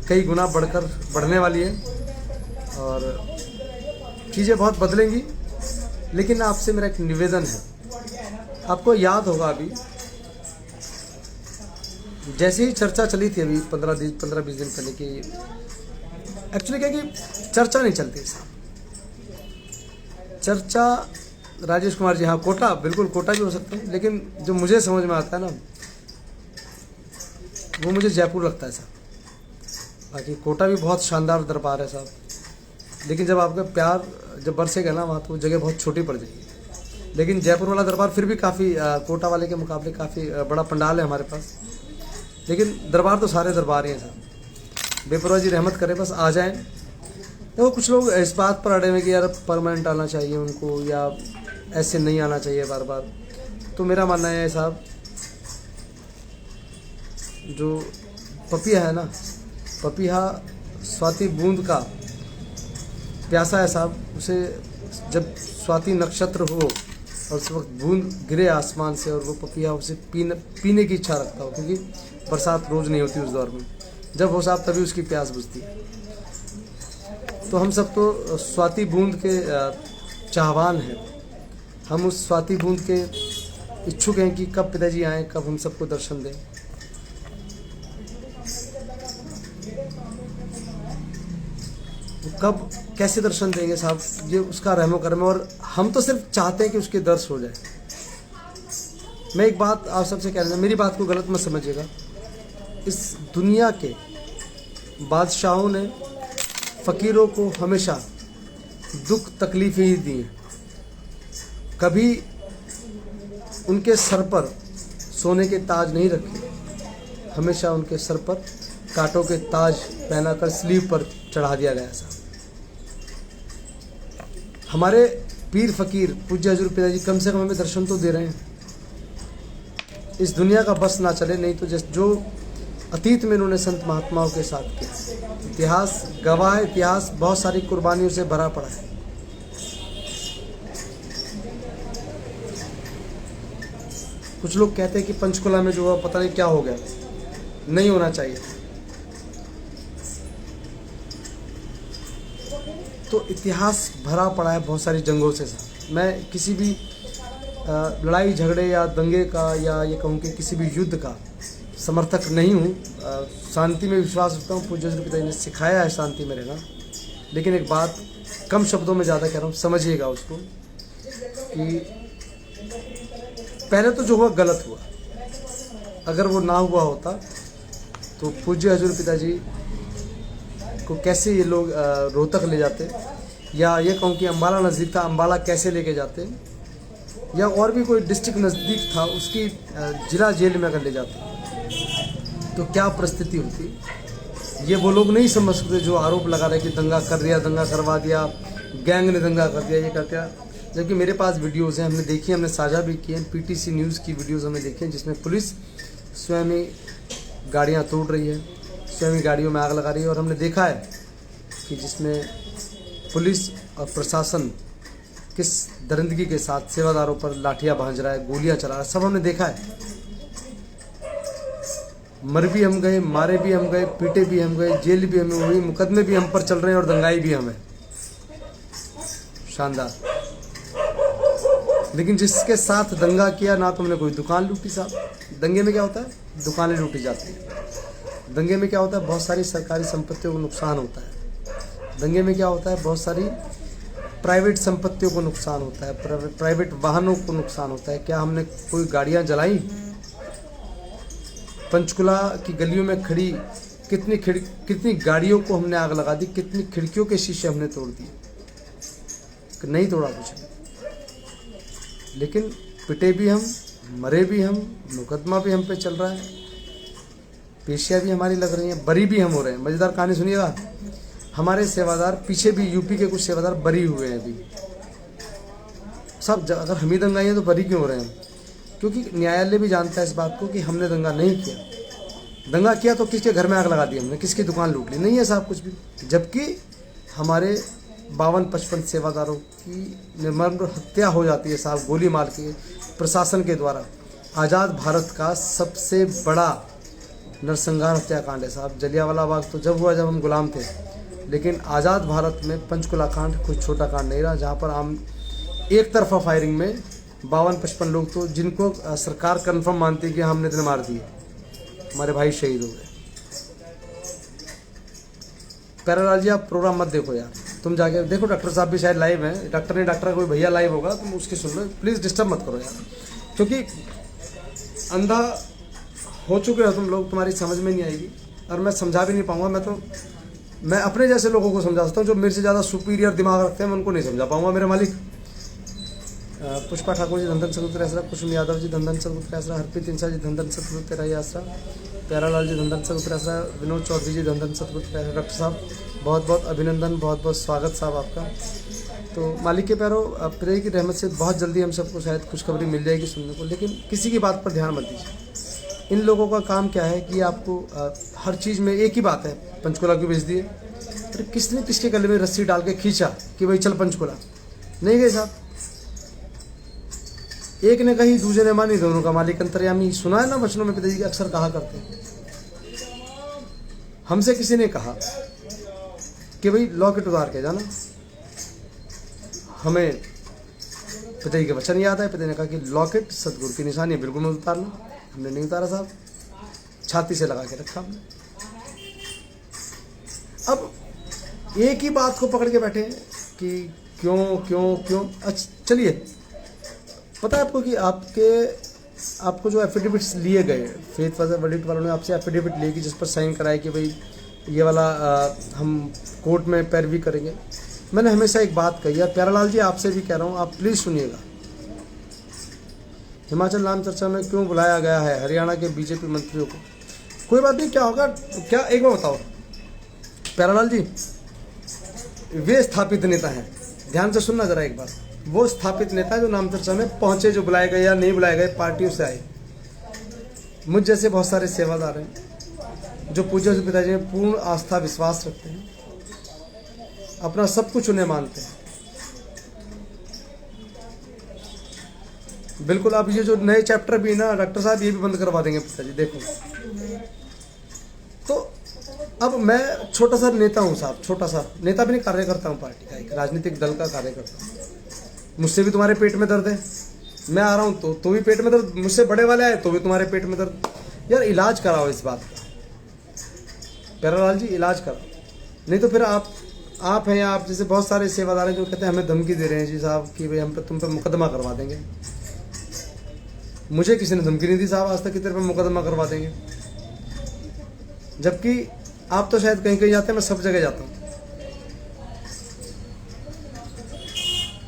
कई गुना बढ़ने वाली है और चीज़ें बहुत बदलेंगी। लेकिन आपसे मेरा एक निवेदन है, आपको याद होगा अभी जैसे ही चर्चा चली थी अभी 15-20 दिन पहले की, एक्चुअली क्या कि चर्चा नहीं चलती साहब, चर्चा राजेश कुमार जी, हाँ कोटा, बिल्कुल कोटा भी हो सकता है, लेकिन जो मुझे समझ में आता है ना वो मुझे जयपुर लगता है साहब। बाकी कोटा भी बहुत शानदार दरबार है साहब, लेकिन जब आपका प्यार जब बरसेगा ना वहाँ तो वो जगह बहुत छोटी पड़ जाएगी। लेकिन जयपुर वाला दरबार फिर भी काफ़ी कोटा वाले के मुकाबले काफ़ी बड़ा पंडाल है हमारे पास। लेकिन दरबार तो सारे दरबार ही हैं साहब, बेपरवाह जी रहमत करें, बस आ जाएं। देखो कुछ लोग इस बात पर अड़े हुए कि यार परमानेंट आना चाहिए उनको या ऐसे नहीं आना चाहिए बार बार। तो मेरा मानना है साहब, जो पपीहा है ना, पपीहा स्वाति बूंद का प्यासा है साहब, उसे जब स्वाति नक्षत्र हो और उस वक्त बूंद गिरे आसमान से और वो पपीहा उसे पीने की इच्छा रखता हो, क्योंकि बरसात रोज़ नहीं होती उस दौर में, जब हो साहब तभी उसकी प्यास बुझती है। तो हम सब तो स्वाति बूंद के चाहवान हैं, हम उस स्वाति बूंद के इच्छुक हैं कि कब पिताजी आएँ, कब हम सबको दर्शन दें। कब कैसे दर्शन देंगे साहब, ये उसका रहमो करम है, और हम तो सिर्फ चाहते हैं कि उसके दर्श हो जाए। मैं एक बात आप सबसे कह रहा हूँ, मेरी बात को गलत मत समझिएगा, इस दुनिया के बादशाहों ने फ़कीरों को हमेशा दुख तकलीफ़ ही दी हैं, कभी उनके सर पर सोने के ताज नहीं रखे, हमेशा उनके सर पर कांटों के ताज पहनाकर स्लीव पर चढ़ा दिया गया साहब। हमारे पीर फ़कीर पूज्य हजूर पिताजी कम से कम हमें दर्शन तो दे रहे हैं। इस दुनिया का बस ना चले, नहीं तो जो अतीत में उन्होंने संत महात्माओं के साथ किया, इतिहास गवाह है, इतिहास बहुत सारी कुर्बानियों से भरा पड़ा है। कुछ लोग कहते हैं कि पंचकुला में जो हुआ पता नहीं क्या हो गया, नहीं होना चाहिए। तो इतिहास भरा पड़ा है बहुत सारी जंगों से साथ। मैं किसी भी लड़ाई झगड़े या दंगे का या ये कहूँ कि किसी भी युद्ध का समर्थक नहीं हूँ, शांति में विश्वास रखता हूँ, पूज्य हजूर पिताजी ने सिखाया है शांति में रहना। लेकिन एक बात कम शब्दों में ज़्यादा कह रहा हूँ, समझिएगा उसको, कि पहले तो जो हुआ गलत हुआ, अगर वो ना हुआ होता तो पूज्य हजूर पिताजी को कैसे ये लोग रोहतक ले जाते, या ये कहूँ कि अम्बाला नज़दीक था, अम्बाला कैसे लेके जाते, या और भी कोई डिस्ट्रिक्ट नज़दीक था उसकी जिला जेल में अगर ले जाते तो क्या परिस्थिति होती। ये वो लोग नहीं समझ सकते जो आरोप लगा रहे कि दंगा कर दिया, दंगा करवा दिया, गैंग ने दंगा कर दिया, ये कर दिया। जबकि मेरे पास वीडियोज़ हैं, हमने देखी, हमने साझा भी किए हैं, पीटीसी न्यूज़ की वीडियोज़ हमने देखी हैं, जिसमें पुलिस स्वयं ही गाड़ियाँ तोड़ रही है, स्वयं ही गाड़ियों में आग लगा रही है। और हमने देखा है कि जिसमें पुलिस और प्रशासन किस दरिंदगी के साथ सेवादारों पर लाठियाँ भांज रहा है, गोलियाँ चला रहा है, सब हमने देखा है। मर भी हम गए, मारे भी हम गए, पीटे भी हम गए, जेल भी हमें हुई, मुकदमे भी हम पर चल रहे हैं और दंगाई भी हमें। शानदार। लेकिन जिसके साथ दंगा किया ना तो हमने कोई दुकान लूटी साहब। दंगे में क्या होता है, दुकानें लूटी जाती हैं। दंगे में क्या होता है, बहुत सारी सरकारी संपत्तियों को नुकसान होता है। दंगे में क्या होता है, बहुत सारी प्राइवेट संपत्तियों को नुकसान होता है, प्राइवेट वाहनों को नुकसान होता है। क्या हमने कोई गाड़ियां जलाई? पंचकुला की गलियों में खड़ी कितनी गाड़ियों को हमने आग लगा दी, कितनी खिड़कियों के शीशे हमने तोड़ दिए, नहीं तोड़ा कुछ नहीं। लेकिन पिटे भी हम, मरे भी हम, मुकदमा भी हम पे चल रहा है, पेशियाँ भी हमारी लग रही हैं, बरी भी हम हो रहे हैं। मज़ेदार कहानी सुनिएगा, हमारे सेवादार पीछे भी यूपी के कुछ सेवादार बरी हुए हैं अभी सब। अगर हम ही दंगाई हैं तो बरी क्यों हो रहे हैं? क्योंकि न्यायालय भी जानता है इस बात को कि हमने दंगा नहीं किया। दंगा किया तो किसके घर में आग लगा दी हमने, किसकी दुकान लूट ली? नहीं है साहब कुछ भी। जबकि हमारे 52-55 सेवादारों की निर्मम हत्या हो जाती है साहब, गोली मार के प्रशासन के द्वारा। आज़ाद भारत का सबसे बड़ा नरसंहार हत्याकांड है साहब। जलियांवाला बाग तो जब हुआ जब हम गुलाम थे, लेकिन आज़ाद भारत में पंचकुला कांड कोई छोटा कांड नहीं रहा, जहाँ पर हम एक तरफा फायरिंग में 52-55 लोग, तो जिनको सरकार कन्फर्म मानती है कि हमने दिन मार दिए, हमारे भाई शहीद हो गए। प्यारेलाल जी, आप प्रोग्राम मत देखो यार, तुम जाके देखो। डॉक्टर साहब भी शायद लाइव हैं, डॉक्टर कोई भैया लाइव होगा, तुम उसकी सुन लो, प्लीज़ डिस्टर्ब मत करो यार, क्योंकि अंधा हो चुके हो तुम लोग, तुम्हारी समझ में नहीं आएगी और मैं समझा भी नहीं पाऊंगा। मैं अपने जैसे लोगों को समझा सकता हूँ, जो मेरे से ज़्यादा सुपीरियर दिमाग रखते हैं, मैं उनको नहीं समझा पाऊंगा मेरे मालिक। पुष्पा ठाकुर जी धन सतपुत्र आसरा, कुसुम यादव जी धन सतपुत्र आसरा, हरप्रीत इंसा जी धन सतपुत्र आसरा, प्यारालाल जी धन सतपुत्र आसरा, विनोद चौधरी जी धन सतपुत्र आसरा। डॉक्टर साहब बहुत बहुत अभिनंदन, बहुत बहुत स्वागत साहब आपका। तो मालिक के प्यारों, पिता की रहमत से बहुत जल्दी हम सबको शायद खुशखबरी मिल जाएगी सुनने को, लेकिन किसी की बात पर ध्यान मत दीजिए। इन लोगों का काम क्या है कि आपको हर चीज़ में एक ही बात है, पंचकुला क्यों भेज दिए? अरे किसने किसके गले में रस्सी डाल के खींचा कि भाई चल पंचकुला? नहीं गए साहब। एक ने कही, दूसरे ने मानी, दोनों का मालिक अंतर्यामी। सुना है ना वचनों में पिताजी अक्सर कहा करते हैं। हमसे किसी ने कहा कि भाई लॉकेट उतार के जाना, हमें पिताजी के वचन याद है। पिताजी ने कहा कि लॉकेट सतगुरु की निशानी है, बिल्कुल मत उतारना। हमने नहीं उतारा साहब, छाती से लगा के रखा हमने। अब एक ही बात को पकड़ के बैठे कि क्यों क्यों क्यों। अच्छा चलिए, पता है आपको कि आपको जो एफिडेविट्स लिए गए, फेथ वर्डिक्ट वालों ने आपसे एफिडेविट लिए कि जिस पर साइन कराए कि भाई ये वाला हम कोर्ट में पैरवी करेंगे। मैंने हमेशा एक बात कही है, प्यारेलाल जी आपसे भी कह रहा हूँ, आप प्लीज़ सुनिएगा। हिमाचल नाम चर्चा में क्यों बुलाया गया है हरियाणा के बीजेपी मंत्रियों को? कोई बात नहीं, क्या होगा क्या, एक बार बताओ प्यारेलाल जी, वे स्थापित नेता हैं, ध्यान से सुनना जरा एक बार। वो स्थापित नेता जो नाम चर्चा में पहुंचे, जो बुलाए गए या नहीं बुलाए गए, पार्टियों से आए। मुझ जैसे बहुत सारे सेवादार हैं जो पूज्य पिताजी में पूर्ण आस्था विश्वास रखते हैं, अपना सब कुछ उन्हें मानते हैं। बिल्कुल, आप ये जो नए चैप्टर भी ना डॉक्टर साहब, ये भी बंद करवा देंगे पिताजी, देखो। तो अब मैं छोटा सा नेता हूँ साहब, छोटा सा नेता भी नहीं, कार्यकर्ता हूँ पार्टी का, एक राजनीतिक दल का कार्यकर्ता हूँ। मुझसे भी तुम्हारे पेट में दर्द है, मैं आ रहा हूँ तो भी पेट में दर्द, मुझसे बड़े वाले आए तो भी तुम्हारे पेट में दर्द। यार इलाज कराओ इस बात का, प्यारेलाल जी इलाज कराओ। नहीं तो फिर आप हैं, आप जैसे बहुत सारे सेवादार हैं जो कहते हैं हमें धमकी दे रहे हैं जी साहब कि भाई हम पे तुम पे मुकदमा करवा देंगे। मुझे किसी ने धमकी नहीं दी साहब आज तक कि तेरे पे मुकदमा करवा देंगे, जबकि आप तो शायद कहीं कहीं जाते हैं, मैं सब जगह जाता हूँ।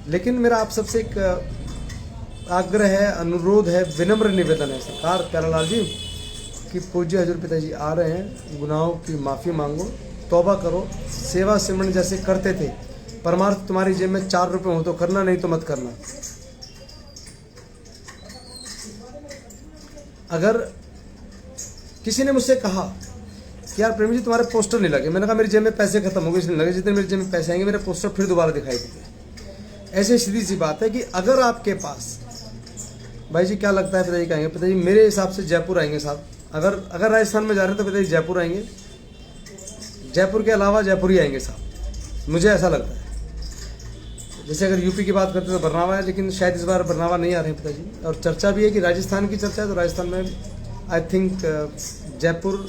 लेकिन मेरा आप सबसे एक आग्रह है, अनुरोध है, विनम्र निवेदन है सरकार, प्यारेलाल जी, कि पूज्य हजूर पिताजी आ रहे हैं, गुनाहों की माफ़ी मांगो, तौबा करो, सेवा सिमरन जैसे करते थे। परमार्थ तुम्हारी जेब में 4 रुपये हो तो करना, नहीं तो मत करना। अगर किसी ने मुझसे कहा कि यार प्रेम जी तुम्हारे पोस्टर नहीं लगे, मैंने कहा मेरी जेब में पैसे खत्म हो गए इसलिए लगे, जितने मेरी जेब में पैसे आएंगे मेरे पोस्टर फिर दोबारा दिखाई देंगे। ऐसी सीधी सी बात है कि अगर आपके पास, भाई जी क्या लगता है पिताजी कहेंगे? पिताजी मेरे हिसाब से जयपुर आएंगे साहब। अगर राजस्थान में जा रहे हैं तो पिताजी जयपुर आएंगे, जयपुर के अलावा जयपुर ही आएंगे साहब, मुझे ऐसा लगता है। जैसे अगर यूपी की बात करते तो बरनावा है, लेकिन शायद इस बार बरनावा नहीं आ रहे हैं पिताजी। और चर्चा भी है कि राजस्थान की चर्चा है, तो राजस्थान में आई थिंक जयपुर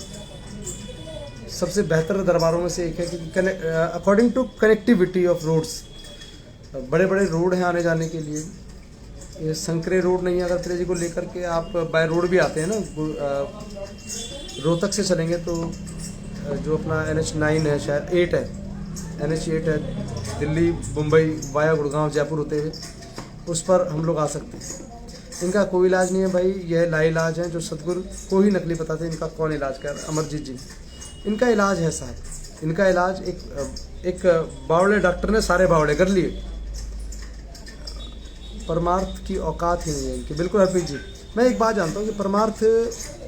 सबसे बेहतर दरबारों में से एक है, क्योंकि according to connectivity of roads, बड़े बड़े रोड हैं आने जाने के लिए। ये संकरे रोड नहीं है, अगर पिताजी को लेकर के आप बाय रोड भी आते हैं ना, रोहतक से चलेंगे तो जो अपना NH9 है, शायद 8 है, NH8 है, दिल्ली मुंबई वाया गुड़गांव जयपुर होते हुए, उस पर हम लोग आ सकते हैं। इनका कोई इलाज नहीं है भाई, यह लाइलाज हैं जो सतगुरु को ही नकली पता थे इनका कौन इलाज कर। अमरजीत जी, इनका इलाज है साहब, इनका इलाज एक बावड़े डॉक्टर ने सारे बावड़े कर लिए। परमार्थ की औकात ही नहीं है इनकी। बिल्कुल हरप्रीत जी, मैं एक बात जानता हूँ कि परमार्थ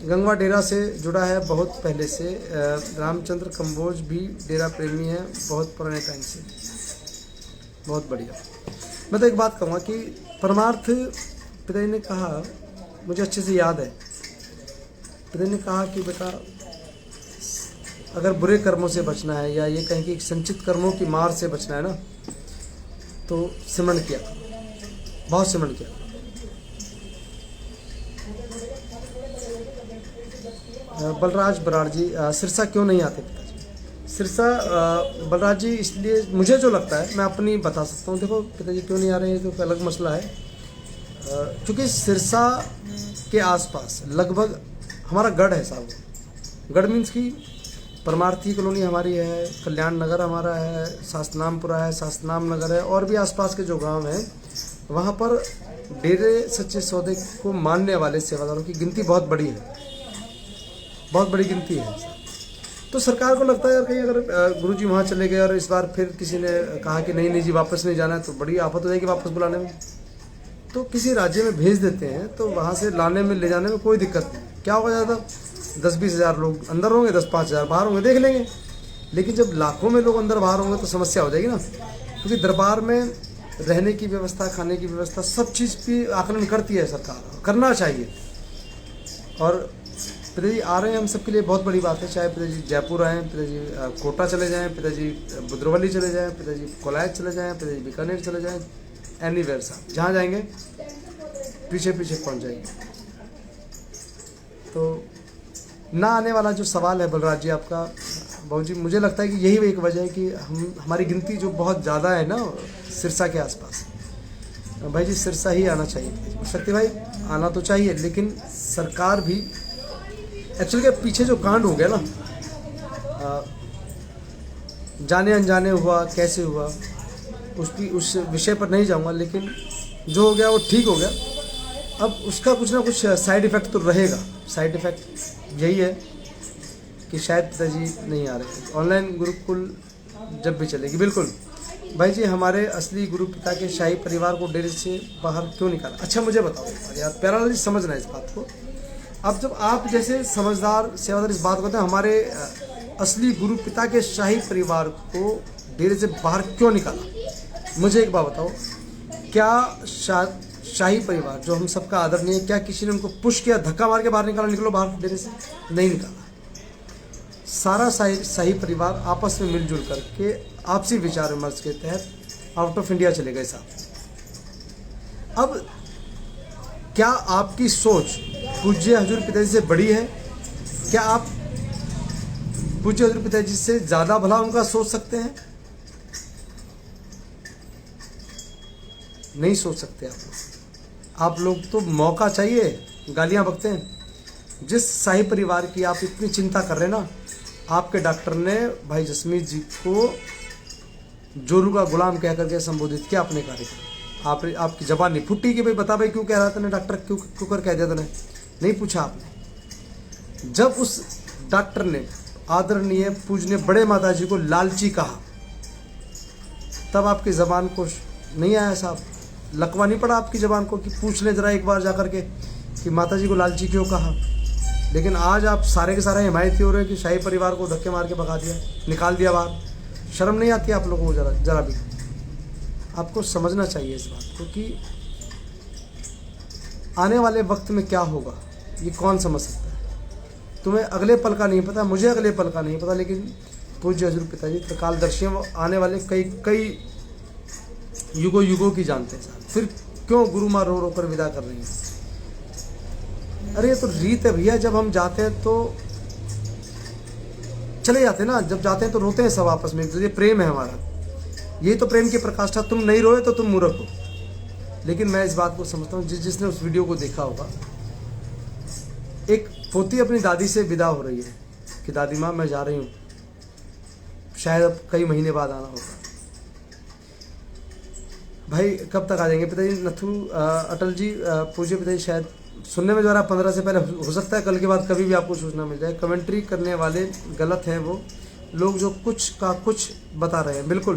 गंगवा डेरा से जुड़ा है बहुत पहले से। रामचंद्र कंबोज भी डेरा प्रेमी है बहुत पुराने टाइम से। बहुत बढ़िया। मैं तो एक बात कहूँगा कि परमार्थ पिताजी ने कहा, मुझे अच्छे से याद है, पिताजी ने कहा कि बेटा अगर बुरे कर्मों से बचना है या ये कहें कि संचित कर्मों की मार से बचना है ना, तो सिमरण किया, बहुत सिमरण किया। बलराज बराड़ जी, सिरसा क्यों नहीं आते पिताजी? सिरसा बलराज जी, इसलिए मुझे जो लगता है, मैं अपनी बता सकता हूँ। देखो पिताजी क्यों नहीं आ रहे हैं तो अलग मसला है, क्योंकि सिरसा के आसपास लगभग हमारा गढ़ है साहब। गढ़ मीन्स की परमार्थी कॉलोनी हमारी है, कल्याण नगर हमारा है, शास्त्रनामपुरा है, शास्त्रनाम नगर है, और भी आसपास के जो गांव हैं वहाँ पर डेरे सच्चे सौदे को मानने वाले सेवादारों की गिनती बहुत बड़ी है, बहुत बड़ी गिनती है। तो सरकार को लगता है यार कहीं अगर गुरुजी वहाँ चले गए और इस बार फिर किसी ने कहा कि नहीं जी वापस नहीं जाना है, तो बड़ी आफत हो जाएगी वापस बुलाने में। तो किसी राज्य में भेज देते हैं, तो वहाँ से लाने में ले जाने में कोई दिक्कत नहीं। क्या होगा, ज़्यादा 10-20 हज़ार लोग अंदर होंगे, 10-5 हज़ार बाहर होंगे, देख लेंगे। लेकिन जब लाखों में लोग अंदर बाहर होंगे तो समस्या हो जाएगी ना, क्योंकि दरबार में रहने की व्यवस्था, खाने की व्यवस्था, सब चीज़ की आकलन करती है सरकार, करना चाहिए। और पिताजी आ रहे हैं हम सबके लिए बहुत बड़ी बात है। चाहे पिताजी जयपुर आएँ, पिताजी कोटा चले जाएँ, पिताजी बुद्रवली चले जाएँ, पिताजी कोलायत चले जाएँ, पिताजी बीकानेर चले जाएँ, एनीवेयर साहब जहाँ जाएंगे पीछे पीछे पहुँच जाएंगे। तो ना आने वाला जो सवाल है बलराज जी आपका, बाबू जी, मुझे लगता है कि यही एक वजह है कि हमारी गिनती जो बहुत ज़्यादा है ना सिरसा के आसपास। भाई जी सिरसा ही आना चाहिए, शक्ति भाई आना तो चाहिए, लेकिन सरकार भी एक्चुअली के पीछे जो कांड हो गया ना, जाने अनजाने हुआ, कैसे हुआ, उस विषय पर नहीं जाऊंगा, लेकिन जो हो गया वो ठीक हो गया। अब उसका कुछ ना कुछ साइड इफ़ेक्ट तो रहेगा। साइड इफ़ेक्ट यही है कि शायद पिताजी नहीं आ रहे। ऑनलाइन गुरुकुल जब भी चलेगी, बिल्कुल भाई जी। हमारे असली गुरु पिता के शाही परिवार को डेरे से बाहर क्यों निकाला? अच्छा मुझे बताओ यार, प्यारा जी समझना है इस बात को। अब जब आप जैसे समझदार सेवादार इस बात को कहते हैं, हमारे असली गुरु पिता के शाही परिवार को डेरे से बाहर क्यों निकाला? मुझे एक बात बताओ, क्या शाही परिवार जो हम सबका आदरणीय है, क्या किसी ने उनको पुश किया, धक्का मार के बाहर निकाला, निकलो बाहर डेरे से? नहीं निकाला। सारा शाही परिवार आपस में मिलजुल करके आपसी विचार विमर्श के तहत आउट ऑफ इंडिया चले गए साहब। अब क्या आपकी सोच पूज्य हजूर पिताजी से बड़ी है? क्या आप पूज्य हजूर पिताजी से ज़्यादा भला उनका सोच सकते हैं? नहीं सोच सकते आप लोग तो मौका चाहिए, गालियां बकते हैं। जिस शाही परिवार की आप इतनी चिंता कर रहे हैं ना, आपके डॉक्टर ने भाई जसमीत जी को जोरू का गुलाम कह करके संबोधित किया अपने कार्यक्रम। आपकी जबान नहीं फुटी कि भाई बता भाई क्यों कह रहा था ना डॉक्टर, क्यों कर कह दिया तूने? नहीं पूछा आपने। जब उस डॉक्टर ने आदरणीय पूजनीय बड़े माता जी को लालची कहा, तब आपकी जबान को नहीं आया साहब, लकवा नहीं पड़ा आपकी जबान को कि पूछ ले जरा एक बार जा करके कि माता जी को लालची क्यों कहा। लेकिन आज आप सारे के सारे हिमायती हो रहे हैं कि शाही परिवार को धक्के मार के भगा दिया, निकाल दिया बाहर। शर्म नहीं आती आप लोगों को जरा भी? आपको समझना चाहिए इस बात को कि आने वाले वक्त में क्या होगा ये कौन समझ सकता है। तुम्हें अगले पल का नहीं पता, मुझे अगले पल का नहीं पता, लेकिन पूज्य हजूर पिताजी त्रिकालदर्शी आने वाले कई युगों की जानते हैं साहब। फिर क्यों गुरु माँ रो रो कर विदा कर रही है? अरे ये तो रीत है भैया, जब हम जाते हैं तो चले जाते हैं ना, जब जाते हैं तो रोते हैं सब आपस में। ये प्रेम है हमारा, ये तो प्रेम की प्रकाष्ठा। तुम नहीं रोए तो तुम मूर्ख हो। लेकिन मैं इस बात को समझता हूँ, जिसने उस वीडियो को देखा होगा, एक पोती अपनी दादी से विदा हो रही है कि दादी माँ मैं जा रही हूँ, शायद अब कई महीने बाद आना होगा। भाई कब तक आ जाएंगे पिताजी? नथु अटल जी पूज्य पिताजी, शायद सुनने में जो आ रहा 15 से पहले हो सकता है, कल के बाद कभी भी आपको सूचना मिल जाए। कमेंट्री करने वाले गलत हैं वो लोग जो कुछ का कुछ बता रहे हैं। बिल्कुल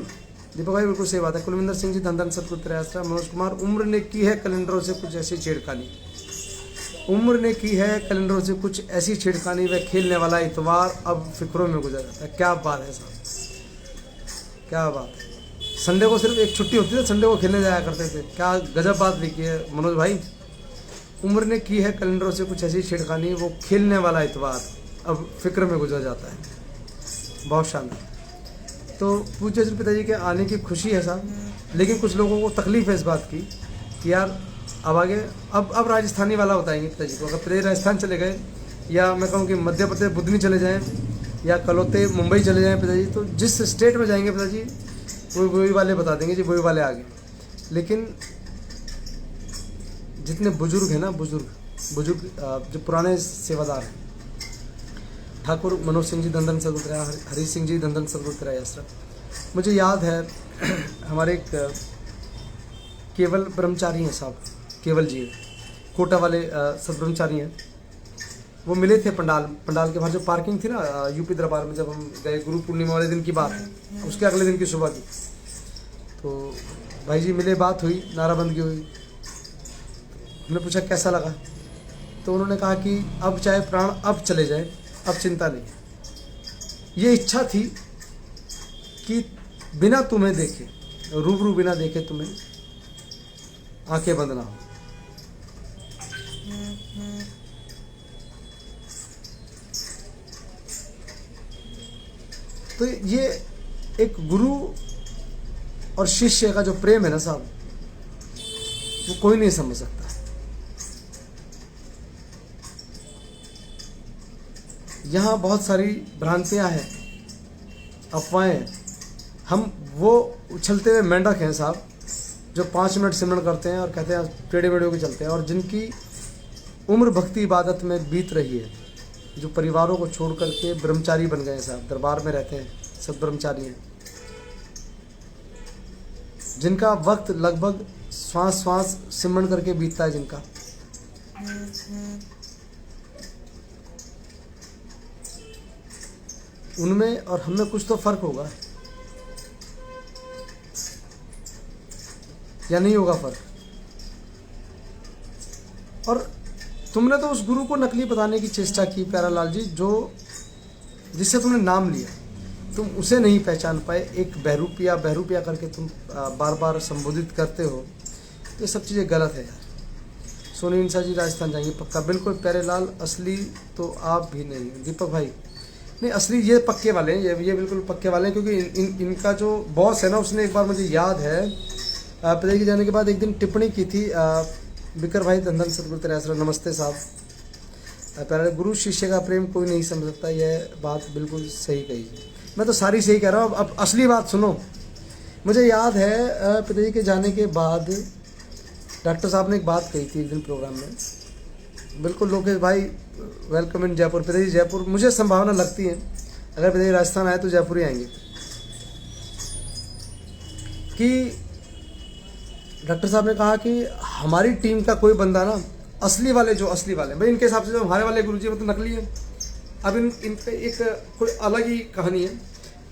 दीपक भाई, बिल्कुल सही बात है। कुलविंदर सिंह जी, धन धन सतगुरु तेरा। मनोज कुमार, उम्र ने की है कैलेंडरों से कुछ ऐसी छेड़खानी, उम्र ने की है कैलेंडरों से कुछ ऐसी छेड़खानी, वह खेलने वाला इतवार अब फिक्रों में गुजर जाता है। क्या बात है साहब, क्या बात है। संडे को सिर्फ एक छुट्टी होती थी, संडे को खेलने जाया करते थे। क्या गजब बात लिखी है मनोज भाई। उम्र ने की है कैलेंडरों से कुछ ऐसी छेड़खानी, वो खेलने वाला इतवार अब फिक्र में गुजर जाता है। बहुत शानदार। तो पूज्य श्री पिताजी के आने की खुशी है साहब, लेकिन कुछ लोगों को तकलीफ है इस बात की कि यार अब आगे अब राजस्थानी वाला बताएंगे पिताजी को। अगर पिताजी राजस्थान चले गए, या मैं कहूँ कि मध्य प्रदेश बुधनी चले जाएँ, या कलौते मुंबई चले जाएँ पिताजी, तो जिस स्टेट में जाएंगे पिताजी वही वाले बता देंगे जी, वही वाले आगे। लेकिन जितने बुजुर्ग हैं ना, बुजुर्ग जो पुराने सेवादार हैं, ठाकुर मनोज सिंह जी, धन धन सतगुरु, हरी सिंह जी, धन धन सतगुरु आश्रम। मुझे याद है हमारे एक केवल ब्रह्मचारी हैं साहब, केवल जी कोटा वाले सदब्रह्मचारी हैं। वो मिले थे पंडाल के बाहर, जो पार्किंग थी ना यूपी दरबार में, जब हम गए गुरु पूर्णिमा वाले दिन की बात है, उसके अगले दिन की सुबह की। तो भाई जी मिले, बात हुई, नाराबंदी हुई। हमने पूछा कैसा लगा, तो उन्होंने कहा कि अब चाहे प्राण अब चले जाए, अब चिंता नहीं। ये इच्छा थी कि बिना तुम्हें देखे, रूबरू बिना देखे तुम्हें आंखें बंद ना हो। तो ये एक गुरु और शिष्य का जो प्रेम है ना साहब, वो कोई नहीं समझ सकता। यहाँ बहुत सारी भ्रांतियां हैं, अफवाहें हैं। हम वो उछलते हुए मेंढक हैं साहब, जो 5 मिनट सिमरन करते हैं और कहते हैं टेढ़े मेढ़े होकर चलते हैं, और जिनकी उम्र भक्ति इबादत में बीत रही है, जो परिवारों को छोड़ करके ब्रह्मचारी बन गए साहब, दरबार में रहते हैं, सब ब्रह्मचारी हैं, जिनका वक्त लगभग श्वास श्वास सिमरन करके बीतता है जिनका। उनमें और हमें कुछ तो फर्क होगा या नहीं होगा फर्क। और तुमने तो उस गुरु को नकली बताने की चेष्टा की प्यारालाल जी, जो जिससे तुमने नाम लिया, तुम उसे नहीं पहचान पाए। एक बहरूपिया करके तुम बार बार संबोधित करते हो, ये सब चीज़ें गलत है यार। सोनी इंसा जी राजस्थान जाएंगे पक्का, बिल्कुल प्यारेलाल, असली तो आप भी नहीं। दीपक भाई नहीं, असली ये पक्के वाले हैं, ये बिल्कुल पक्के वाले हैं, क्योंकि इनका जो बॉस है ना, उसने एक बार मुझे याद है पिताजी के जाने के बाद एक दिन टिप्पणी की थी, बिकर भाई, धन धन सतगुरु तेरा आश्रम, नमस्ते साहब। प्यारे गुरु शिष्य का प्रेम कोई नहीं समझ सकता, यह बात बिल्कुल सही कही। मैं तो सारी सही कह रहा हूँ। अब असली बात सुनो। मुझे याद है पिताजी के जाने के बाद डॉक्टर साहब ने एक बात कही थी एक दिन प्रोग्राम में, बिल्कुल लोकेश भाई वेलकम इन जयपुर। पिताजी जयपुर, मुझे संभावना लगती है अगर पिताजी राजस्थान आए तो जयपुर ही आएंगे, कि डॉक्टर साहब ने कहा कि हमारी टीम का कोई बंदा ना, असली वाले भाई, इनके हिसाब से जो हमारे वाले गुरुजी वो तो नकली है। अब इन पे एक कोई अलग ही कहानी है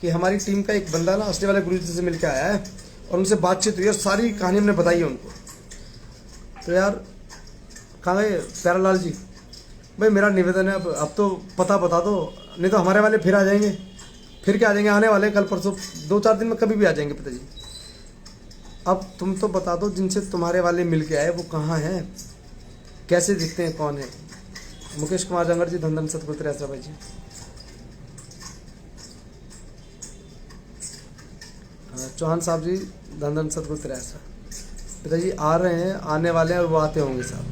कि हमारी टीम का एक बंदा ना असली वाले गुरुजी से मिलकर आया है और उनसे बातचीत हुई और सारी कहानी हमने बताई है उनको। तो यार कहाँ गए प्यारालाल जी? भाई मेरा निवेदन है, अब तो पता बता दो, नहीं तो हमारे वाले फिर आ जाएंगे। फिर क्या आ जाएंगे? आने वाले कल परसों 2-4 दिन में कभी भी आ जाएंगे पिताजी। अब तुम तो बता दो, जिनसे तुम्हारे वाले मिल के आए वो कहाँ हैं, कैसे दिखते हैं, कौन है? मुकेश कुमार जंगर जी, धन धन सतगुरु तेरा आश्रम भाई जी। चौहान साहब जी, धन धन सतगुरु तेरा आश्रम। पिताजी आ रहे हैं, आने वाले हैं और वो आते होंगे साहब।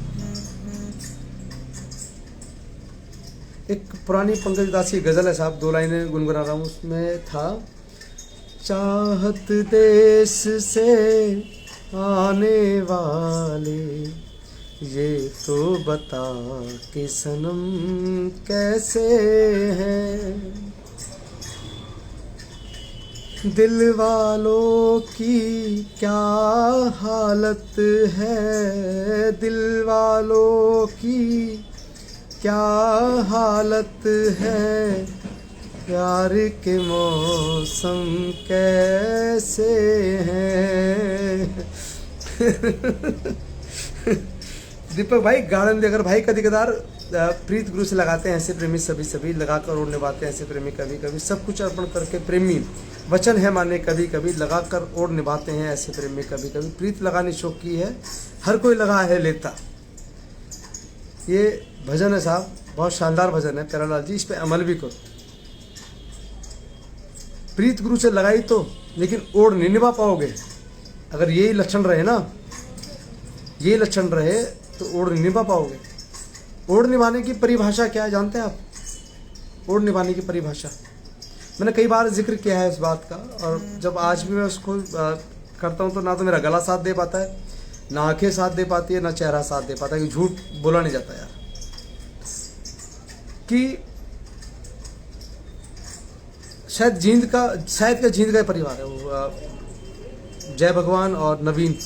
एक पुरानी पंकज दास की गज़ल है साहब, 2 लाइनें गुनगुना रहा हूँ, उसमें था, चाहत देश से आने वाले ये तो बता कि सनम कैसे हैं, दिल वालों की क्या हालत है, दिल वालों की क्या हालत है, प्यार के मौसम कैसे हैं। दीपक भाई गार्डन भी अगर भाई कभी कदार प्रीत गुरु से लगाते हैं ऐसे प्रेमी सभी सभी, लगाकर ओढ़ निभाते हैं ऐसे प्रेमी कभी कभी, सब कुछ अर्पण करके प्रेमी वचन है माने कभी कभी, लगाकर ओढ़ निभाते हैं ऐसे प्रेमी कभी कभी, प्रीत लगानी शौक की है हर कोई लगा है लेता। ये भजन है साहब, बहुत शानदार भजन है प्यारालाल जी, इस पे अमल भी करो। प्रीत गुरु से लगाई तो, लेकिन ओढ़ नहीं निभा पाओगे अगर यही लक्षण रहे ना, ये लक्षण रहे तो ओढ़ नहीं निभा पाओगे। ओढ़ निभाने की परिभाषा क्या है जानते हैं आप? ओढ़ निभाने की परिभाषा मैंने कई बार जिक्र किया है इस बात का, और जब आज भी मैं उसको करता हूँ तो ना तो मेरा गला साथ दे पाता है, ना आंखें साथ दे पाती है, ना चेहरा साथ दे पाता है, कि झूठ बोला नहीं जाता यार। कि शायद जींद का परिवार है वो, जय भगवान और नवीन।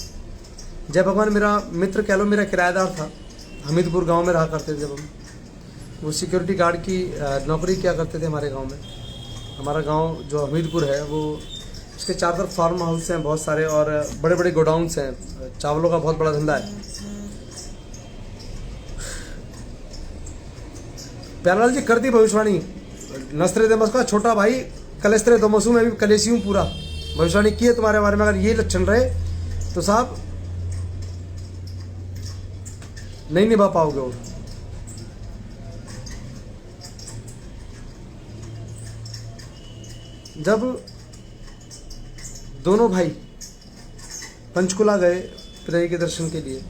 जय भगवान मेरा मित्र कह लो, मेरा किराएदार था, हमीदपुर गांव में रहा करते थे जब हम, वो सिक्योरिटी गार्ड की नौकरी किया करते थे हमारे गांव में। हमारा गांव जो हमीदपुर है वो, उसके चारों तरफ फार्म हाउस हैं बहुत सारे, और बड़े बड़े गोडाउन्स हैं, चावलों का बहुत बड़ा धंधा है। प्यारेलाल जी कर दी भविष्यवाणी, नस्रे दमस का छोटा भाई कलेस्त्रे दमसू में भी कलेसी हूँ पूरा, भविष्यवाणी की है तुम्हारे बारे में। अगर ये लक्षण रहे तो साहब नहीं निभा पाओगे। और जब दोनों भाई पंचकुला गए पिताजी के दर्शन के लिए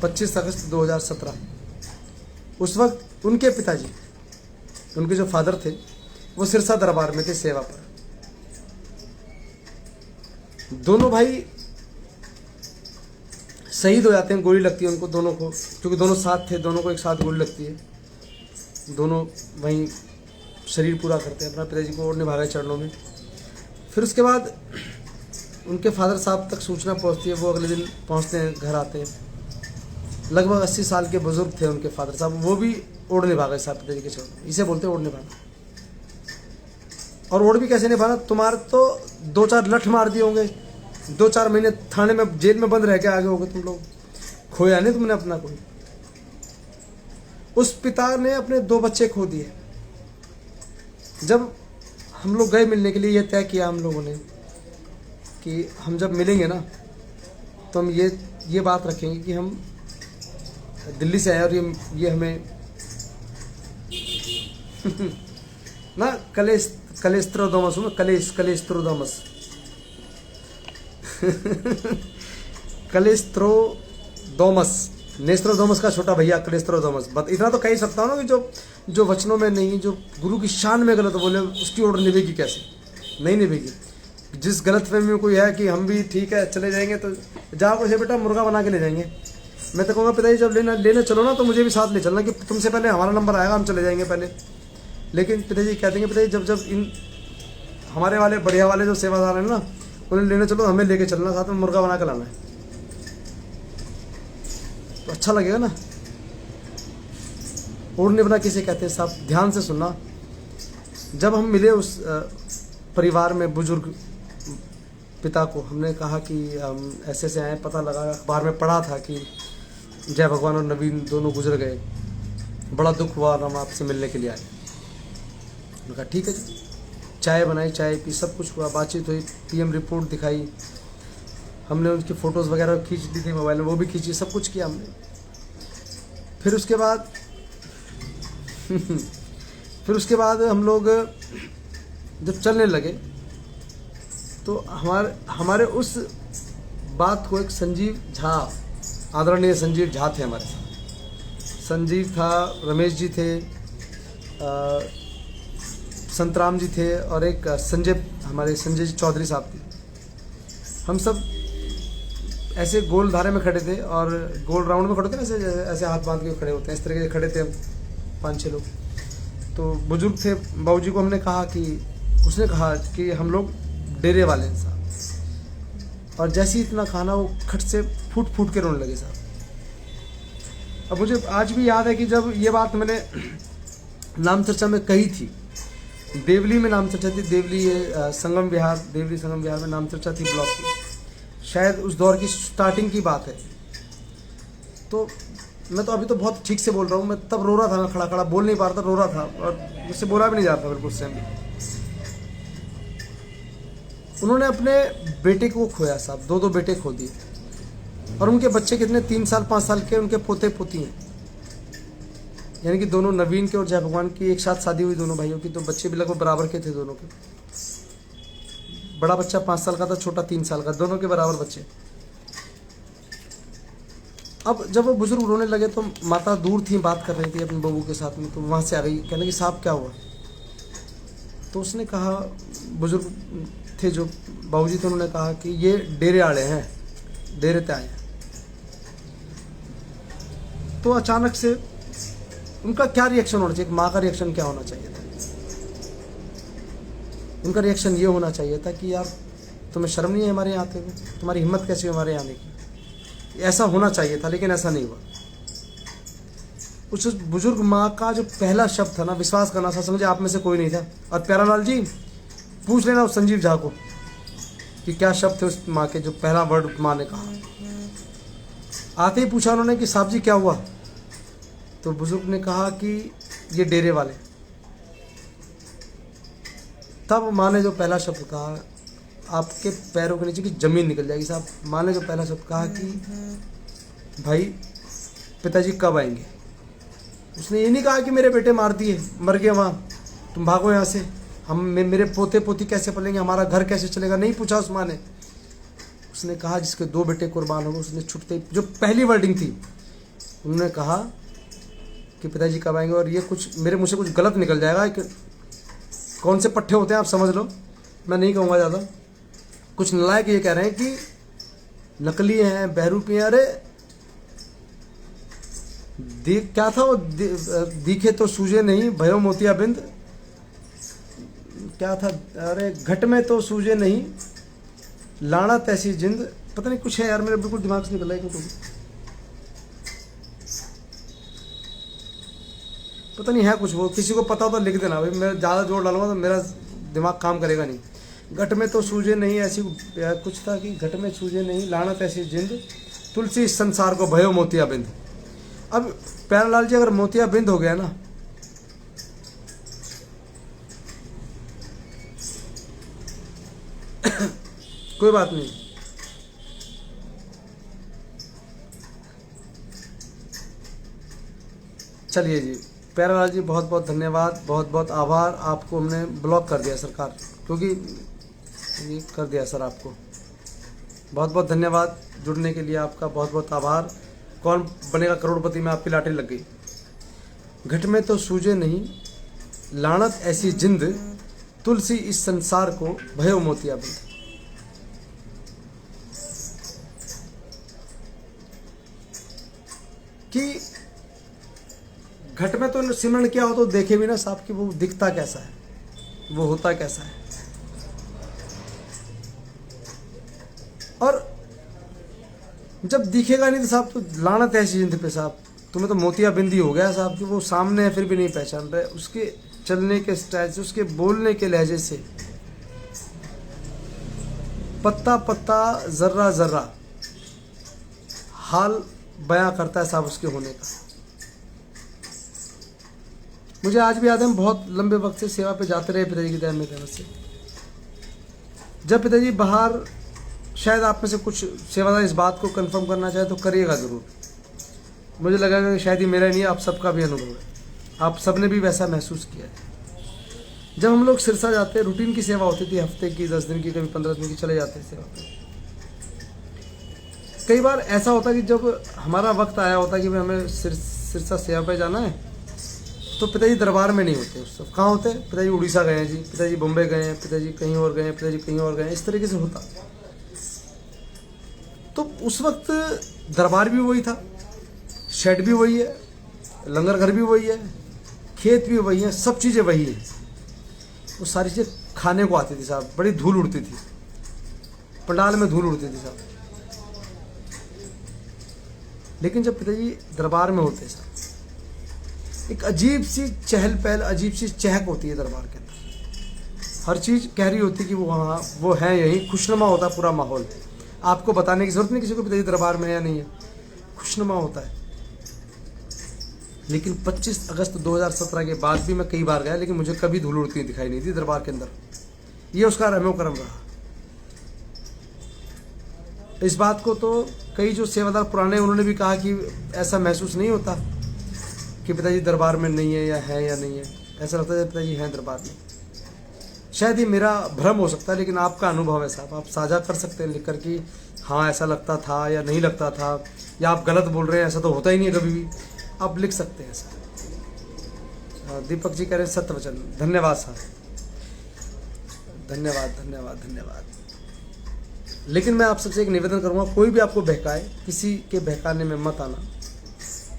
25 अगस्त 2017, उस वक्त उनके पिताजी, उनके जो फादर थे, वो सिरसा दरबार में थे सेवा पर। दोनों भाई शहीद हो जाते हैं, गोली लगती है उनको दोनों को, क्योंकि दोनों साथ थे, दोनों को एक साथ गोली लगती है, दोनों वहीं शरीर पूरा करते हैं अपना, पिताजी को ओढ़ निभा गए चरणों में। फिर उसके बाद उनके फादर साहब तक सूचना पहुंचती है, वो अगले दिन पहुंचते हैं, घर आते हैं। लगभग 80 साल के बुजुर्ग थे उनके फादर साहब, वो भी ओढ़ निभा गए साहब पिताजी के चरणों। इसे बोलते हैं ओढ़ निभाना। और ओढ़ भी कैसे निभाना, तुम्हारे तो 2-4 लठ मार दिए होंगे, 2-4 महीने थाने में जेल में बंद रह के आगे होगे तुम लोग, खोया नहीं तुमने अपना कोई। उस पिता ने अपने 2 बच्चे खो दिए। जब हम लोग गए मिलने के लिए, ये तय किया हम लोगों ने कि हम जब मिलेंगे ना तो हम ये बात रखेंगे कि हम दिल्ली से आए और ये हमें ना कलेस्त्रोदोमस हूँ, कलेस्त्रोदोमस कलेस्त्रोदोमस, नेस्त्रोदोमस का छोटा भैया कलेस्त्रोदोमस। बस इतना तो कह ही सकता हूँ ना कि जो वचनों में नहीं, जो गुरु की शान में गलत बोले, उसकी ओर निभेगी कैसे? नहीं निभेगी। जिस गलत फहमी में कोई है कि हम भी ठीक है चले जाएंगे, तो जाओ कैसे बेटा, मुर्गा बना के ले जाएंगे। मैं तो कहूँगा पिताजी जब लेने चलो ना तो मुझे भी साथ ले चलना, कि तुमसे पहले हमारा नंबर आएगा, हम चले जाएंगे पहले। लेकिन पिताजी कहते हैं पिताजी जब इन हमारे वाले बढ़िया वाले जो सेवादार हैं ना, उन्हें लेने चलो, हमें लेके चलना, साथ में मुर्गा बना के लाना है, तो अच्छा लगेगा ना। ओढ़ निभना किसे कहते हैं साहब? ध्यान से सुनना। जब हम मिले उस परिवार में बुजुर्ग पिता को, हमने कहा कि हम ऐसे से आए, पता लगा, अखबार में पढ़ा था कि जय भगवान और नवीन दोनों गुजर गए, बड़ा दुख हुआ, हम आपसे मिलने के लिए आए। उन्होंने कहा ठीक है जी। चाय बनाई, चाय पी, सब कुछ हुआ, बातचीत हुई, पीएम रिपोर्ट दिखाई, हमने उनकी फ़ोटोज़ वगैरह खींच ली थी मोबाइल में, वो भी खींची, सब कुछ किया हमने। फिर उसके बाद हम लोग जब चलने लगे तो हमारे उस बात को एक संजीव झा, आदरणीय संजीव झा थे हमारे साथ। संजीव था, रमेश जी थे, संतराम जी थे, और एक हमारे संजय चौधरी साहब थे। हम सब ऐसे गोल धारे में खड़े थे, और गोल राउंड में खड़े थे ना, ऐसे हाथ बांध के खड़े होते हैं, इस तरीके से खड़े थे हम 5-6 लोग। तो बुजुर्ग थे, बाबूजी को हमने कहा कि, उसने कहा कि हम लोग डेरे वाले हैं साहब। और जैसे ही इतना खाना, वो खट से फूट फूट के रोने लगे साहब। अब मुझे आज भी याद है कि जब ये बात मैंने नाम चर्चा में कही थी, देवली में नाम चर्चा थी, देवली संगम विहार, देवली संगम विहार में नाम चर्चा थी ब्लॉक की, शायद उस दौर की स्टार्टिंग की बात है। तो मैं तो अभी तो बहुत ठीक से बोल रहा हूँ, मैं तब रो रहा था, मैं खड़ा खड़ा बोल नहीं पा रहा था, रो रहा था और मुझसे बोला भी नहीं जाता बिल्कुल से। उन्होंने अपने बेटे को खोया साहब, 2 बेटे खो दिए। और उनके बच्चे कितने, 3 साल 5 साल के उनके पोते पोती हैं। यानी कि दोनों, नवीन के और जय भगवान की एक साथ शादी हुई दोनों भाइयों की, तो बच्चे भी लगभग बराबर के थे दोनों के। बड़ा बच्चा 5 साल का था, छोटा 3 साल का, दोनों के बराबर बच्चे। अब जब वो बुजुर्ग रोने लगे तो माता दूर थी, बात कर रही थी अपने बहू के साथ में, तो वहाँ से आ गई, कहने कि साहब क्या हुआ। तो उसने कहा, बुजुर्ग थे जो बाबूजी थे, उन्होंने कहा कि ये डेरे आड़े हैं, डेरे ते आए हैं। तो अचानक से उनका क्या रिएक्शन होना चाहिए, माँ का रिएक्शन क्या होना चाहिए था। उनका रिएक्शन ये होना चाहिए था कि यार तुम्हें शर्म नहीं है हमारे यहाँ आते हुए, तुम्हारी हिम्मत कैसी है हमारे यहाँ आने की। ऐसा होना चाहिए था, लेकिन ऐसा नहीं हुआ। उस बुजुर्ग माँ का जो पहला शब्द था ना, विश्वास करना सा, समझे आप में से कोई नहीं था। और प्यारालाल जी पूछ लेना उस संजीव झा को कि क्या शब्द थे उस माँ के, जो पहला वर्ड माँ ने कहा। आते ही पूछा उन्होंने कि साहब जी क्या हुआ। तो बुजुर्ग ने कहा कि ये डेरे वाले। तब माँ ने जो पहला शब्द कहा, आपके पैरों के नीचे की ज़मीन निकल जाएगी साहब। माँ ने जो पहला शब्द कहा कि भाई पिताजी कब आएंगे। उसने ये नहीं कहा कि मेरे बेटे मार दिए, मर गए वहाँ, तुम भागो यहाँ से, हम मेरे पोते पोती कैसे पलेंगे, हमारा घर कैसे चलेगा, नहीं पूछा उस माँ ने। उसने कहा जिसके 2 बेटे कुर्बान हो गए, उसने छुटते जो पहली वर्डिंग थी, उन्होंने कहा कि पिताजी कब आएंगे। और ये कुछ मेरे मुँह से कुछ गलत निकल जाएगा कि कौन से पट्टे होते हैं आप समझ लो, मैं नहीं कहूँगा ज़्यादा। कुछ नालायक ये कह रहे हैं कि नकली हैं, बहरूपी हैं। अरे क्या था वो, दिखे तो सूझे नहीं भयो मोतियाबिंद, क्या था, अरे घट में तो सूझे नहीं लाना तैसी जिंद, पता नहीं कुछ है यार, मेरे बिल्कुल दिमाग से निकल रहा है क्यों, पता नहीं है कुछ, वो किसी को पता हो तो लिख देना भाई, मैं ज़्यादा जोर डालूंगा तो मेरा दिमाग काम करेगा नहीं। घट में तो सूझे नहीं, ऐसी कुछ था कि घट में सूझे नहीं लानत ऐसी जिंद, तुलसी इस संसार को भयो मोतियाबिंद। अब प्यारेलाल जी अगर मोतियाबिंद हो गया ना, कोई बात नहीं, चलिए जी प्यारेलाल जी बहुत बहुत धन्यवाद, बहुत बहुत आभार। आपको हमने ब्लॉक कर दिया सरकार, क्योंकि ये कर दिया सर आपको। बहुत बहुत धन्यवाद जुड़ने के लिए, आपका बहुत बहुत आभार। कौन बनेगा करोड़पति में आपकी लाटरी लग गई। घट में तो सूझे नहीं लानत ऐसी जिंद, तुलसी इस संसार को भयो मोतियाबिंद। कि घट में तो सिमरण किया हो तो देखे भी ना साहब कि वो दिखता कैसा है, वो होता कैसा है। और जब दिखेगा नहीं तो साहब तो लानत ऐसी जिंद पे साहब, तुम्हें तो मोतियाबिंदी हो गया साहब कि वो सामने है फिर भी नहीं पहचान रहे, उसके चलने के स्टाइल से, उसके बोलने के लहजे से, पत्ता पत्ता जर्रा जर्रा हाल बयां करता है साहब उसके होने का। मुझे आज भी याद है, हम बहुत लंबे वक्त से सेवा पे जाते रहे पिताजी की दया में रहने से। जब पिताजी बाहर, शायद आप में से कुछ सेवादार इस बात को कंफर्म करना चाहे तो करिएगा ज़रूर। मुझे लगा कि शायद ही मेरा नहीं, आप सबका भी अनुभव है, आप सब ने भी वैसा महसूस किया है। जब हम लोग सिरसा जाते, रूटीन की सेवा होती थी, हफ्ते की, 10 दिन की, कभी 15 दिन की, चले जाते सेवा पे। कई बार ऐसा होता कि जब हमारा वक्त आया होता कि भाई हमें सिरसा सेवा पे जाना है, तो पिताजी दरबार में नहीं होते उस सब। कहाँ होते? पिताजी उड़ीसा गए हैं जी, पिताजी बम्बई गए हैं, पिताजी कहीं और गए हैं, पिताजी कहीं और गए हैं, इस तरीके से होता। तो उस वक्त दरबार भी वही था, शेड भी वही है, लंगर घर भी वही है, खेत भी वही है, सब चीज़ें वही है। वो सारी चीज़ें खाने को आती थी साहब, बड़ी धूल उड़ती थी। पंडाल में धूल उड़ती थी साहब। लेकिन जब पिताजी दरबार में होते साहब, एक अजीब सी चहल पहल, अजीब सी चहक होती है दरबार के अंदर। हर चीज़ कह रही होती है कि वो वहाँ वो है, यहीं खुशनुमा होता है पूरा माहौल। आपको बताने की जरूरत नहीं किसी को पिताजी दरबार में है या नहीं है, खुशनुमा होता है। लेकिन 25 अगस्त 2017 के बाद भी मैं कई बार गया, लेकिन मुझे कभी धूल उड़ती दिखाई नहीं थी दरबार के अंदर। ये उसका रहमो करम रहा। इस बात को तो कई जो सेवादार पुराने, उन्होंने भी कहा कि ऐसा महसूस नहीं होता कि पिताजी दरबार में नहीं है या नहीं है। ऐसा लगता है पिताजी हैं दरबार में। शायद ये मेरा भ्रम हो सकता है, लेकिन आपका अनुभव है साहब, आप साझा कर सकते हैं लिखकर कि हाँ ऐसा लगता था या नहीं लगता था, या आप गलत बोल रहे हैं, ऐसा तो होता ही नहीं है कभी भी। आप लिख सकते हैं सर। दीपक जी कह रहे हैं सत्य वचन। धन्यवाद साहब, धन्यवाद धन्यवाद धन्यवाद। लेकिन मैं आप सबसे एक निवेदन करूंगा, कोई भी आपको बहकाए, किसी के बहकाने में मत आना।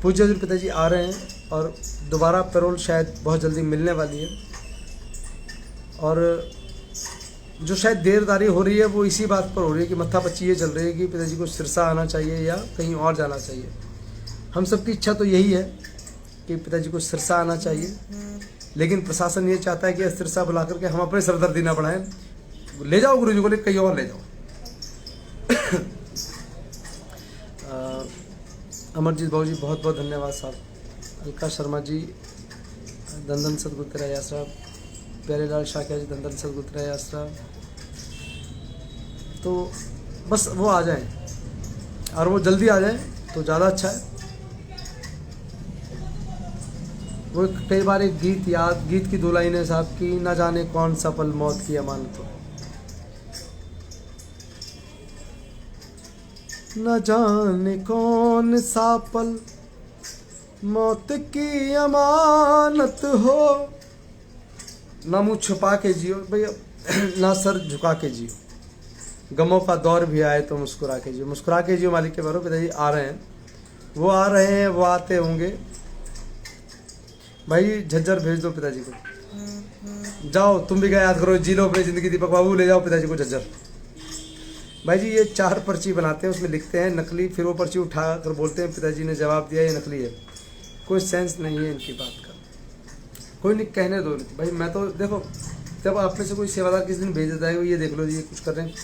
पूज्य हजूर पिताजी आ रहे हैं और दोबारा पैरोल शायद बहुत जल्दी मिलने वाली है। और जो शायद देरदारी हो रही है वो इसी बात पर हो रही है कि मत्थापच्ची ये चल रही है कि पिताजी को सिरसा आना चाहिए या कहीं और जाना चाहिए। हम सबकी इच्छा तो यही है कि पिताजी को सिरसा आना चाहिए, लेकिन प्रशासन ये चाहता है कि सिरसा बुला करके हम अपने सरदर्दी ना बढ़ाएं। ले जाओ गुरु जी को, कहीं और ले जाओ। अमरजीत बाबू जी बहुत बहुत धन्यवाद साहब। अलका शर्मा जी धन सतगुरु तेरा आसरा। प्यारेलाल शाकिया जी धन सतगुरु तेरा आसरा। तो बस वो आ जाएं और वो जल्दी आ जाएं तो ज़्यादा अच्छा है। वो कई बार एक गीत की 2 लाइनें साहब की, ना जाने कौन सा पल मौत की अमानत हो, न जाने कौन सा पल मौत की अमानत हो। ना मुँह छुपा के जियो भैया, ना सर झुका के जियो। गमों का दौर भी आए तो मुस्कुरा के जियो। मुस्कुरा के जियो मालिक के भरो। पिताजी आ रहे हैं, वो आ रहे हैं, वो आते होंगे। भाई झज्जर भेज दो पिताजी को। जाओ तुम भी याद करो, जी लो अपनी ज़िंदगी। दीपक बाबू ले जाओ पिताजी को झज्जर। भाई जी ये 4 पर्ची बनाते हैं, उसमें लिखते हैं नकली, फिर वो पर्ची उठा कर बोलते हैं पिताजी ने जवाब दिया ये नकली है। कोई सेंस नहीं है इनकी बात का। कोई नहीं, कहने दो भाई। मैं तो देखो, जब आप में से कोई सेवादार किसी दिन भेज देता है ये देख लो ये कुछ कर रहे हैं।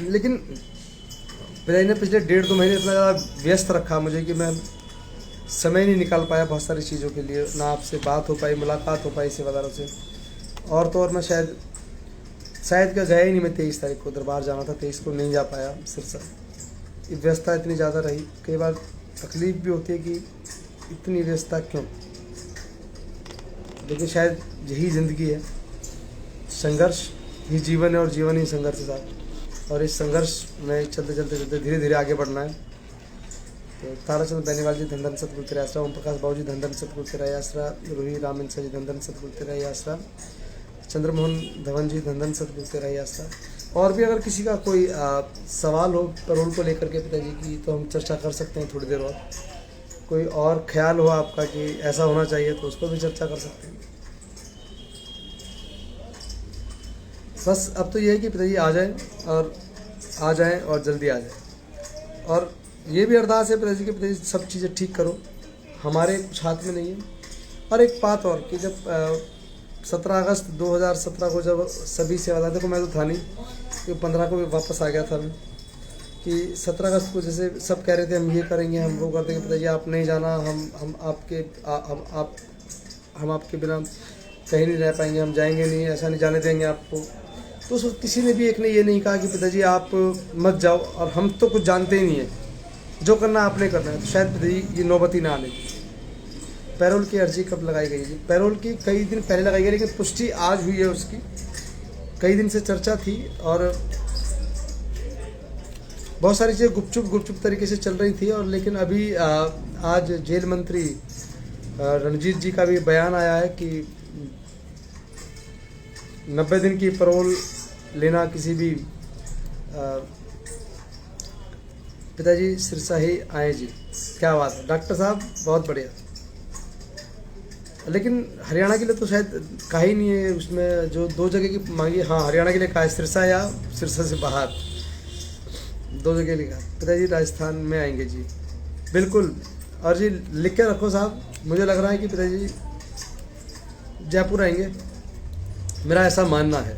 लेकिन पिताजी ने पिछले 1.5-2 महीने इतना ज़्यादा व्यस्त रखा मुझे कि मैं समय नहीं निकाल पाया बहुत सारी चीज़ों के लिए। ना आपसे बात हो पाई, मुलाकात हो पाई सेवादारों से। और तो और मैं शायद क्या गया ही नहीं। मैं 23 तारीख को दरबार जाना था, 23 को नहीं जा पाया सिरसा। व्यस्तता इतनी ज़्यादा रही, कई बार तकलीफ भी होती है कि इतनी व्यस्तता क्यों। लेकिन शायद यही ज़िंदगी है, संघर्ष ही जीवन है और जीवन ही संघर्ष के साथ। और इस संघर्ष में चलते धीरे धीरे आगे बढ़ना है। तो ताराचंद्र बेनीवाल जी धन सतगुरु तेरा आसरा। ओम प्रकाश बाबू जी धन सतगुरु तेरा आसरा। रोही राम इंसा जी धन सतगुरु तेरा आसरा। चंद्रमोहन धवन जी धन सतगुरु तेरा आसरा। और भी अगर किसी का कोई सवाल हो पैरोल को लेकर के पिताजी की, तो हम चर्चा कर सकते हैं थोड़ी देर और। कोई और ख्याल हो आपका कि ऐसा होना चाहिए तो उस पर भी चर्चा कर सकते हैं। बस अब तो ये है कि पिताजी आ जाएं और जल्दी आ जाएं। और ये भी अरदास है पिताजी के, पिताजी सब चीज़ें ठीक करो, हमारे कुछ हाथ में नहीं है। और एक बात और कि जब 17 अगस्त 2017 को जब सभी सेवादार, देखो मैं तो था नहीं, कि 15 को भी वापस आ गया था मैं, कि 17 अगस्त को जैसे सब कह रहे थे हम ये करेंगे, हम वो कर देंगे। पिताजी आप नहीं जाना, हम आपके बिना कहीं नहीं रह पाएंगे, हम जाएंगे नहीं, ऐसा नहीं जाने देंगे आपको। तो किसी ने भी एक ने ये नहीं कहा कि पिताजी आप मत जाओ, और हम तो कुछ जानते ही नहीं है, जो करना आपने करना है। तो शायद पिताजी ये नौबत ही ना आने। पैरोल की अर्जी कब लगाई गई जी? पैरोल की कई दिन पहले लगाई गई, लेकिन पुष्टि आज हुई है उसकी। कई दिन से चर्चा थी और बहुत सारी चीज़ें गुपचुप तरीके से चल रही थी। और लेकिन अभी आज जेल मंत्री रणजीत जी का भी बयान आया है कि 90 दिन की पैरोल लेना किसी भी पिताजी सिरसा ही आए जी। क्या बात है डॉक्टर साहब, बहुत बढ़िया। लेकिन हरियाणा के लिए तो शायद कहा ही नहीं है उसमें, जो 2 जगह की मांगी। हाँ, हरियाणा के लिए कहा है, सिरसा या सिरसा से बाहर, 2 जगह लिखा। पिताजी राजस्थान में आएंगे जी, बिल्कुल। और जी लिख के रखो साहब, मुझे लग रहा है कि पिताजी जयपुर आएंगे, मेरा ऐसा मानना है।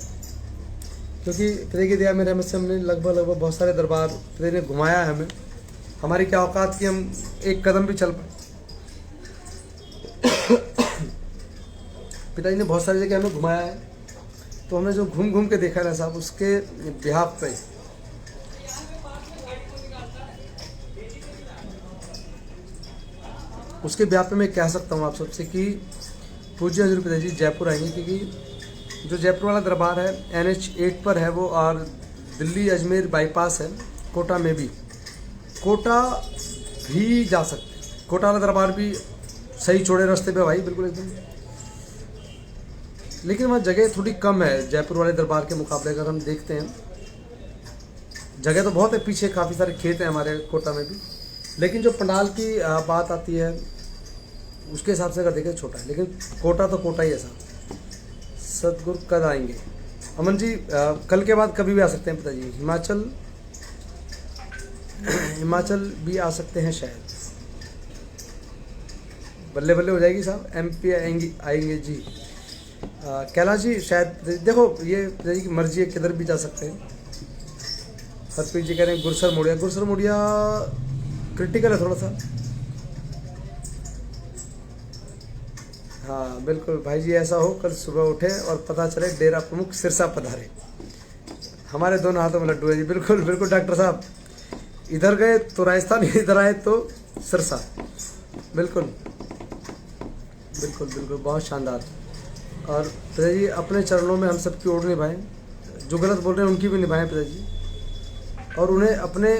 क्योंकि पिताजी की दया मेरे से हमने लगभग बहुत सारे दरबार पिताजी ने घुमाया है हमें। हमारी क्या औकात कि हम एक कदम भी चल पाए। पिताजी ने बहुत सारी जगह हमें घुमाया है, तो हमने जो घूम घूम के देखा ना साहब, उसके बिहाफ पे मैं कह सकता हूँ आप सबसे कि पूज्य हजूर पिताजी जयपुर आएंगे। क्योंकि जो जयपुर वाला दरबार है NH8 पर है वो, और दिल्ली अजमेर बाईपास है, कोटा में भी, कोटा भी जा सकते। कोटा वाला दरबार भी सही चौड़े रास्ते पे भाई, बिल्कुल एकदम। लेकिन वहाँ जगह थोड़ी कम है जयपुर वाले दरबार के मुकाबले। अगर हम देखते हैं, जगह तो बहुत है, पीछे काफ़ी सारे खेत हैं हमारे कोटा में भी, लेकिन जो पंडाल की बात आती है उसके हिसाब से अगर देखें छोटा है। लेकिन कोटा तो कोटा ही है साहब। सतगुरु कद आएंगे? अमन जी कल के बाद कभी भी आ सकते हैं पिताजी। हिमाचल भी आ सकते हैं शायद, बल्ले बल्ले हो जाएगी साहब। MP आएंगे जी। कैलाश जी शायद, देखो ये पिताजी की मर्जी है, किधर भी जा सकते हैं। हरप्रीत जी कह रहे हैं गुरसर मोड़िया क्रिटिकल है थोड़ा सा। हाँ बिल्कुल भाई जी, ऐसा हो कल सुबह उठे और पता चले डेरा प्रमुख सिरसा पधारे। हमारे दोनों हाथों में लड्डू है जी, बिल्कुल बिल्कुल डॉक्टर साहब। इधर गए तो राजस्थान, इधर आए तो सिरसा। बिल्कुल बिल्कुल बिल्कुल, बहुत शानदार। और पिताजी अपने चरणों में हम सबकी ओर निभाएं, जो गलत बोल रहे हैं उनकी भी निभाएं पिताजी, और उन्हें अपने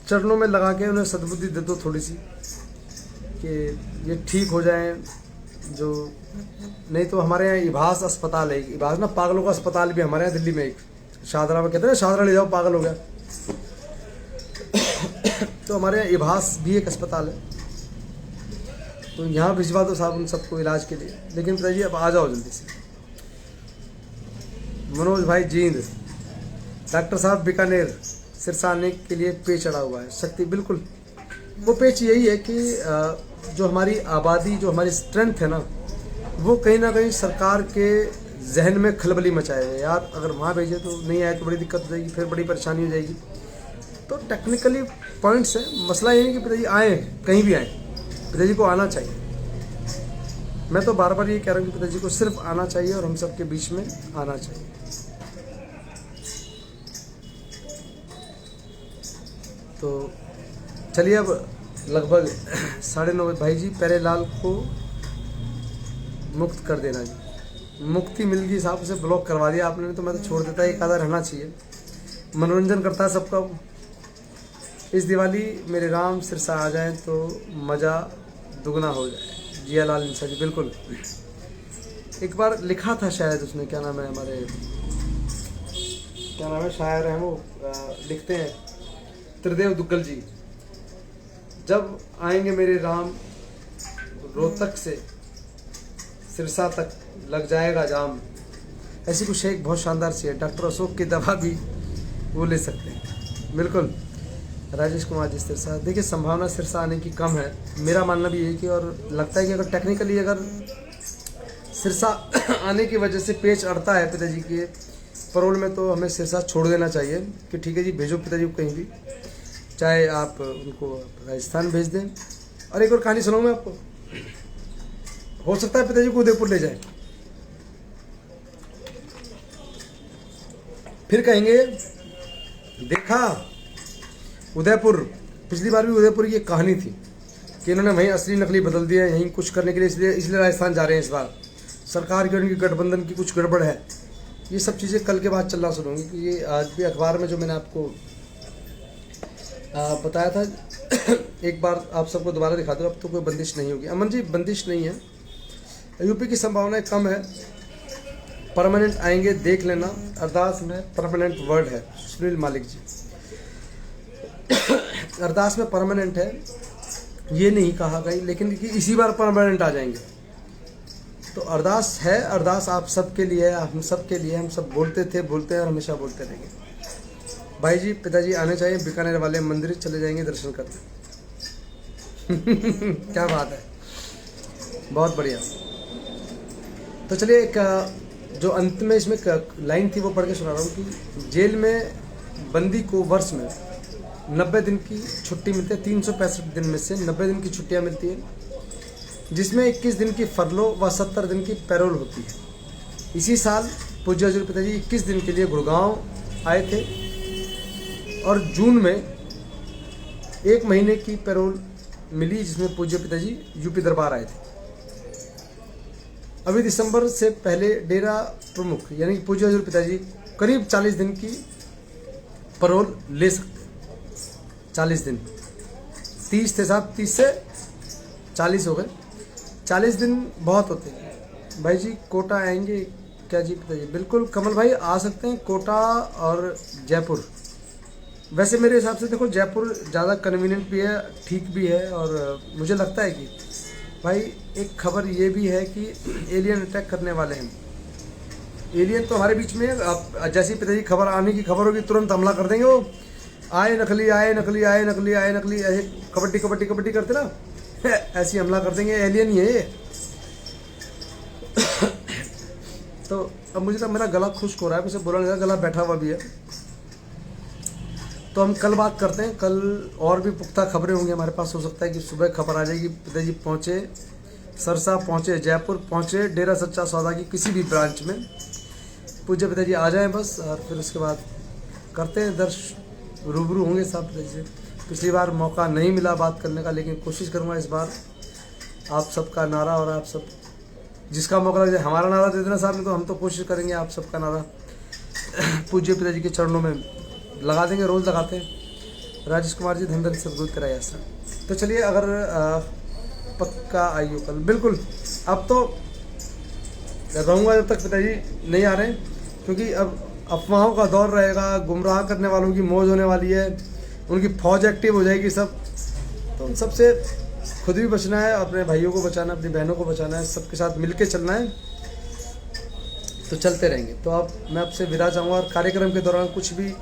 चरणों में लगा के उन्हें सद्बुद्धि दे दो थोड़ी सी, कि ये ठीक हो जाएं। जो नहीं तो हमारे यहाँ इभास अस्पताल है, इभास ना पागलों का अस्पताल भी हमारे यहाँ दिल्ली में, एक शाहदरा में कहते हैं शाहदरा ले जाओ पागल हो गया। तो हमारे यहाँ इभास भी एक अस्पताल है, तो यहाँ भिजवा दो साहब उन सबको इलाज के लिए। लेकिन पिताजी अब आ जाओ जल्दी से। मनोज भाई जींद, डॉक्टर साहब बीकानेर सिरसा आने के लिए पे चढ़ा हुआ है शक्ति। बिल्कुल, वो पेच यही है कि जो हमारी आबादी, जो हमारी स्ट्रेंथ है ना, वो कहीं ना कहीं सरकार के जहन में खलबली मचाए हुए। यार अगर वहाँ भेजे तो नहीं आए तो बड़ी दिक्कत हो जाएगी, फिर बड़ी परेशानी हो जाएगी। तो टेक्निकली पॉइंट्स है, मसला ये नहीं कि पिताजी आए, कहीं भी आए, पिताजी को आना चाहिए। मैं तो बार बार ये कह रहा हूँ कि पिताजी को सिर्फ आना चाहिए और हम सबके बीच में आना चाहिए। तो चलिए अब लगभग 9:30 भाई जी, प्यारे लाल को मुक्त कर देना जी। मुक्ति मिल गई साहब, उसे ब्लॉक करवा दिया आपने, तो मैं तो छोड़ देता, एक आधा रहना चाहिए, मनोरंजन करता है सबका। इस दिवाली मेरे राम सिरसा आ जाएं तो मज़ा दुगना हो जाए। जिया लाल इंसा जी, बिल्कुल। एक बार लिखा था शायद उसने, क्या नाम है हमारे, क्या नाम है शायर हैं वो, लिखते हैं त्रिदेव दुग्गल जी, जब आएंगे मेरे राम रोहतक से सिरसा तक लग जाएगा जाम। ऐसी कुछ एक बहुत शानदार सी है। डॉक्टर अशोक की दवा भी वो ले सकते हैं, बिल्कुल। राजेश कुमार जी सिरसा, देखिए संभावना सिरसा आने की कम है, मेरा मानना भी यही कि, और लगता है कि अगर टेक्निकली अगर सिरसा आने की वजह से पेच अड़ता है पिताजी के परोल में, तो हमें सिरसा छोड़ देना चाहिए कि ठीक है जी, भेजो पिताजी को कहीं भी, चाहे आप उनको राजस्थान भेज दें। और एक और कहानी सुनाऊं मैं आपको, हो सकता है पिताजी को उदयपुर ले जाए, फिर कहेंगे देखा उदयपुर, पिछली बार भी उदयपुर की एक कहानी थी कि इन्होंने वहीं असली नकली बदल दिया, यहीं कुछ करने के लिए, इसलिए राजस्थान जा रहे हैं इस बार, सरकार की और इनकी गठबंधन की कुछ गड़बड़ है। ये सब चीज़ें कल के बाद चलना सुनूंगी, कि ये आज भी अखबार में जो मैंने आपको बताया था, एक बार आप सबको दोबारा दिखा दो। अब तो कोई बंदिश नहीं होगी अमन जी, बंदिश नहीं है, यूपी की संभावनाएं कम है, परमानेंट आएंगे देख लेना। अरदास में परमानेंट वर्ड है, सुनील मालिक जी, अरदास में परमानेंट है, ये नहीं कहा गई, लेकिन कि इसी बार परमानेंट आ जाएंगे। तो अरदास है, अरदास आप सबके लिए है, हम सब के लिए। हम सब बोलते थे, बोलते हैं और हमेशा बोलते रहेंगे। भाई जी, पिताजी आने चाहिए, बीकानेर वाले मंदिर चले जाएंगे दर्शन करने। क्या बात है, बहुत बढ़िया। तो चलिए, एक जो अंत में इसमें लाइन थी वो पढ़ के सुना रहा हूँ कि जेल में बंदी को वर्ष में 90 दिन की छुट्टी मिलती है। 365 दिन में से 90 दिन की छुट्टियाँ मिलती है, जिसमें 21 दिन की फरलो व 70 दिन की पैरोल होती है। इसी साल पूज्य हजूर पिताजी 21 दिन के लिए गुड़गांव आए थे और जून में 1 महीने की पैरोल मिली, जिसमें पूज्य पिताजी यूपी दरबार आए थे। अभी दिसंबर से पहले डेरा प्रमुख यानी कि पूज्य हजूर पिताजी करीब 40 दिन की पैरोल ले सकते। 40 दिन, 30 थे साहब, 30 से 40 हो गए। 40 दिन बहुत होते हैं। भाई जी कोटा आएंगे क्या जी पिताजी? बिल्कुल कमल भाई आ सकते हैं, कोटा और जयपुर। वैसे मेरे हिसाब से देखो, जयपुर ज़्यादा कन्वीनियंट भी है, ठीक भी है। और मुझे लगता है कि भाई एक खबर ये भी है कि एलियन अटैक करने वाले हैं। एलियन तो हमारे बीच में है। अब जैसी पिताजी खबर आने की खबर होगी तुरंत हमला कर देंगे। वो आए नकली, आए नकली, आए नकली, आए नकली, ऐसे कबड्डी कबड्डी कबड्डी करते ना ऐसी हमला कर देंगे। एलियन ही है ये। तो अब मुझे तो मेरा गला खुश्क हो रहा है, मुझे बोला नहीं, गला बैठा हुआ भी है। तो हम कल बात करते हैं। कल और भी पुख्ता खबरें होंगी हमारे पास। हो सकता है कि सुबह खबर आ जाएगी पिताजी पहुँचे सरसा, पहुँचे जयपुर, पहुँचे डेरा सच्चा सौदा की किसी भी ब्रांच में। पूज्य पिताजी आ जाएं बस, और फिर उसके बाद करते हैं रूबरू होंगे साहब पिताजी से। पिछली बार मौका नहीं मिला बात करने का, लेकिन कोशिश करूँगा इस बार। आप सबका नारा, और आप सब जिसका मौका लगे हमारा नारा दे देना साहब, नहीं तो हम तो कोशिश करेंगे आप सबका नारा पूज्य पिताजी के चरणों में लगा देंगे। रोज़ लगाते हैं। राजेश कुमार जी, धन धन सदगुरु तेरा आश्रम। तो चलिए, अगर पक्का आइयो कल, बिल्कुल। अब तो रहूँगा जब तक पिताजी नहीं आ रहे, क्योंकि अब अफवाहों का दौर रहेगा, गुमराह करने वालों की मौज होने वाली है, उनकी फौज एक्टिव हो जाएगी सब। तो उन सबसे खुद भी बचना है, अपने भाइयों को बचाना, अपनी बहनों को बचाना है, सबके साथ मिलके चलना है। तो चलते रहेंगे। तो अब मैं आपसे विदा चाहूँगा, और कार्यक्रम के दौरान कुछ भी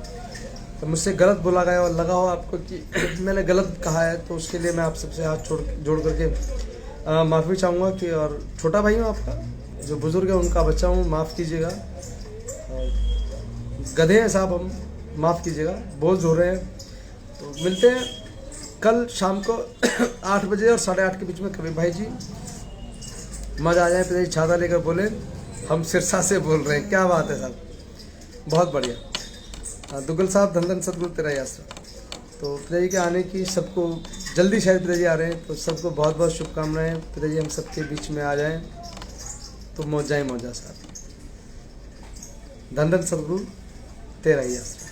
मुझसे गलत बोला गया और लगा हो आपको कि मैंने गलत कहा है, तो उसके लिए मैं आप सबसे हाथ जोड़ करके माफ़ी चाहूँगा। कि और छोटा भाई हूँ आपका, जो बुज़ुर्ग है उनका बच्चा हूँ, माफ़ कीजिएगा। गधे हैं साहब हम, माफ़ कीजिएगा, बोझ हो रहे हैं। तो मिलते हैं कल शाम को 8 बजे और 8:30 के बीच में। कभी भाई जी मज़ा आ जाए, पिताजी छाता लेकर बोले हम सिरसा से बोल रहे हैं। क्या बात है साहब, बहुत बढ़िया। दुग्गल साहब, धन धन सदगुरु तेरा आश्रम। तो पिताजी के आने की सबको, जल्दी शायद पिताजी आ रहे हैं, तो सबको बहुत बहुत शुभकामनाएं। पिताजी हम सबके बीच में आ जाएं तो मौजा ही मौजा साहब। धन धन सदगुरु तेरा आश्रम।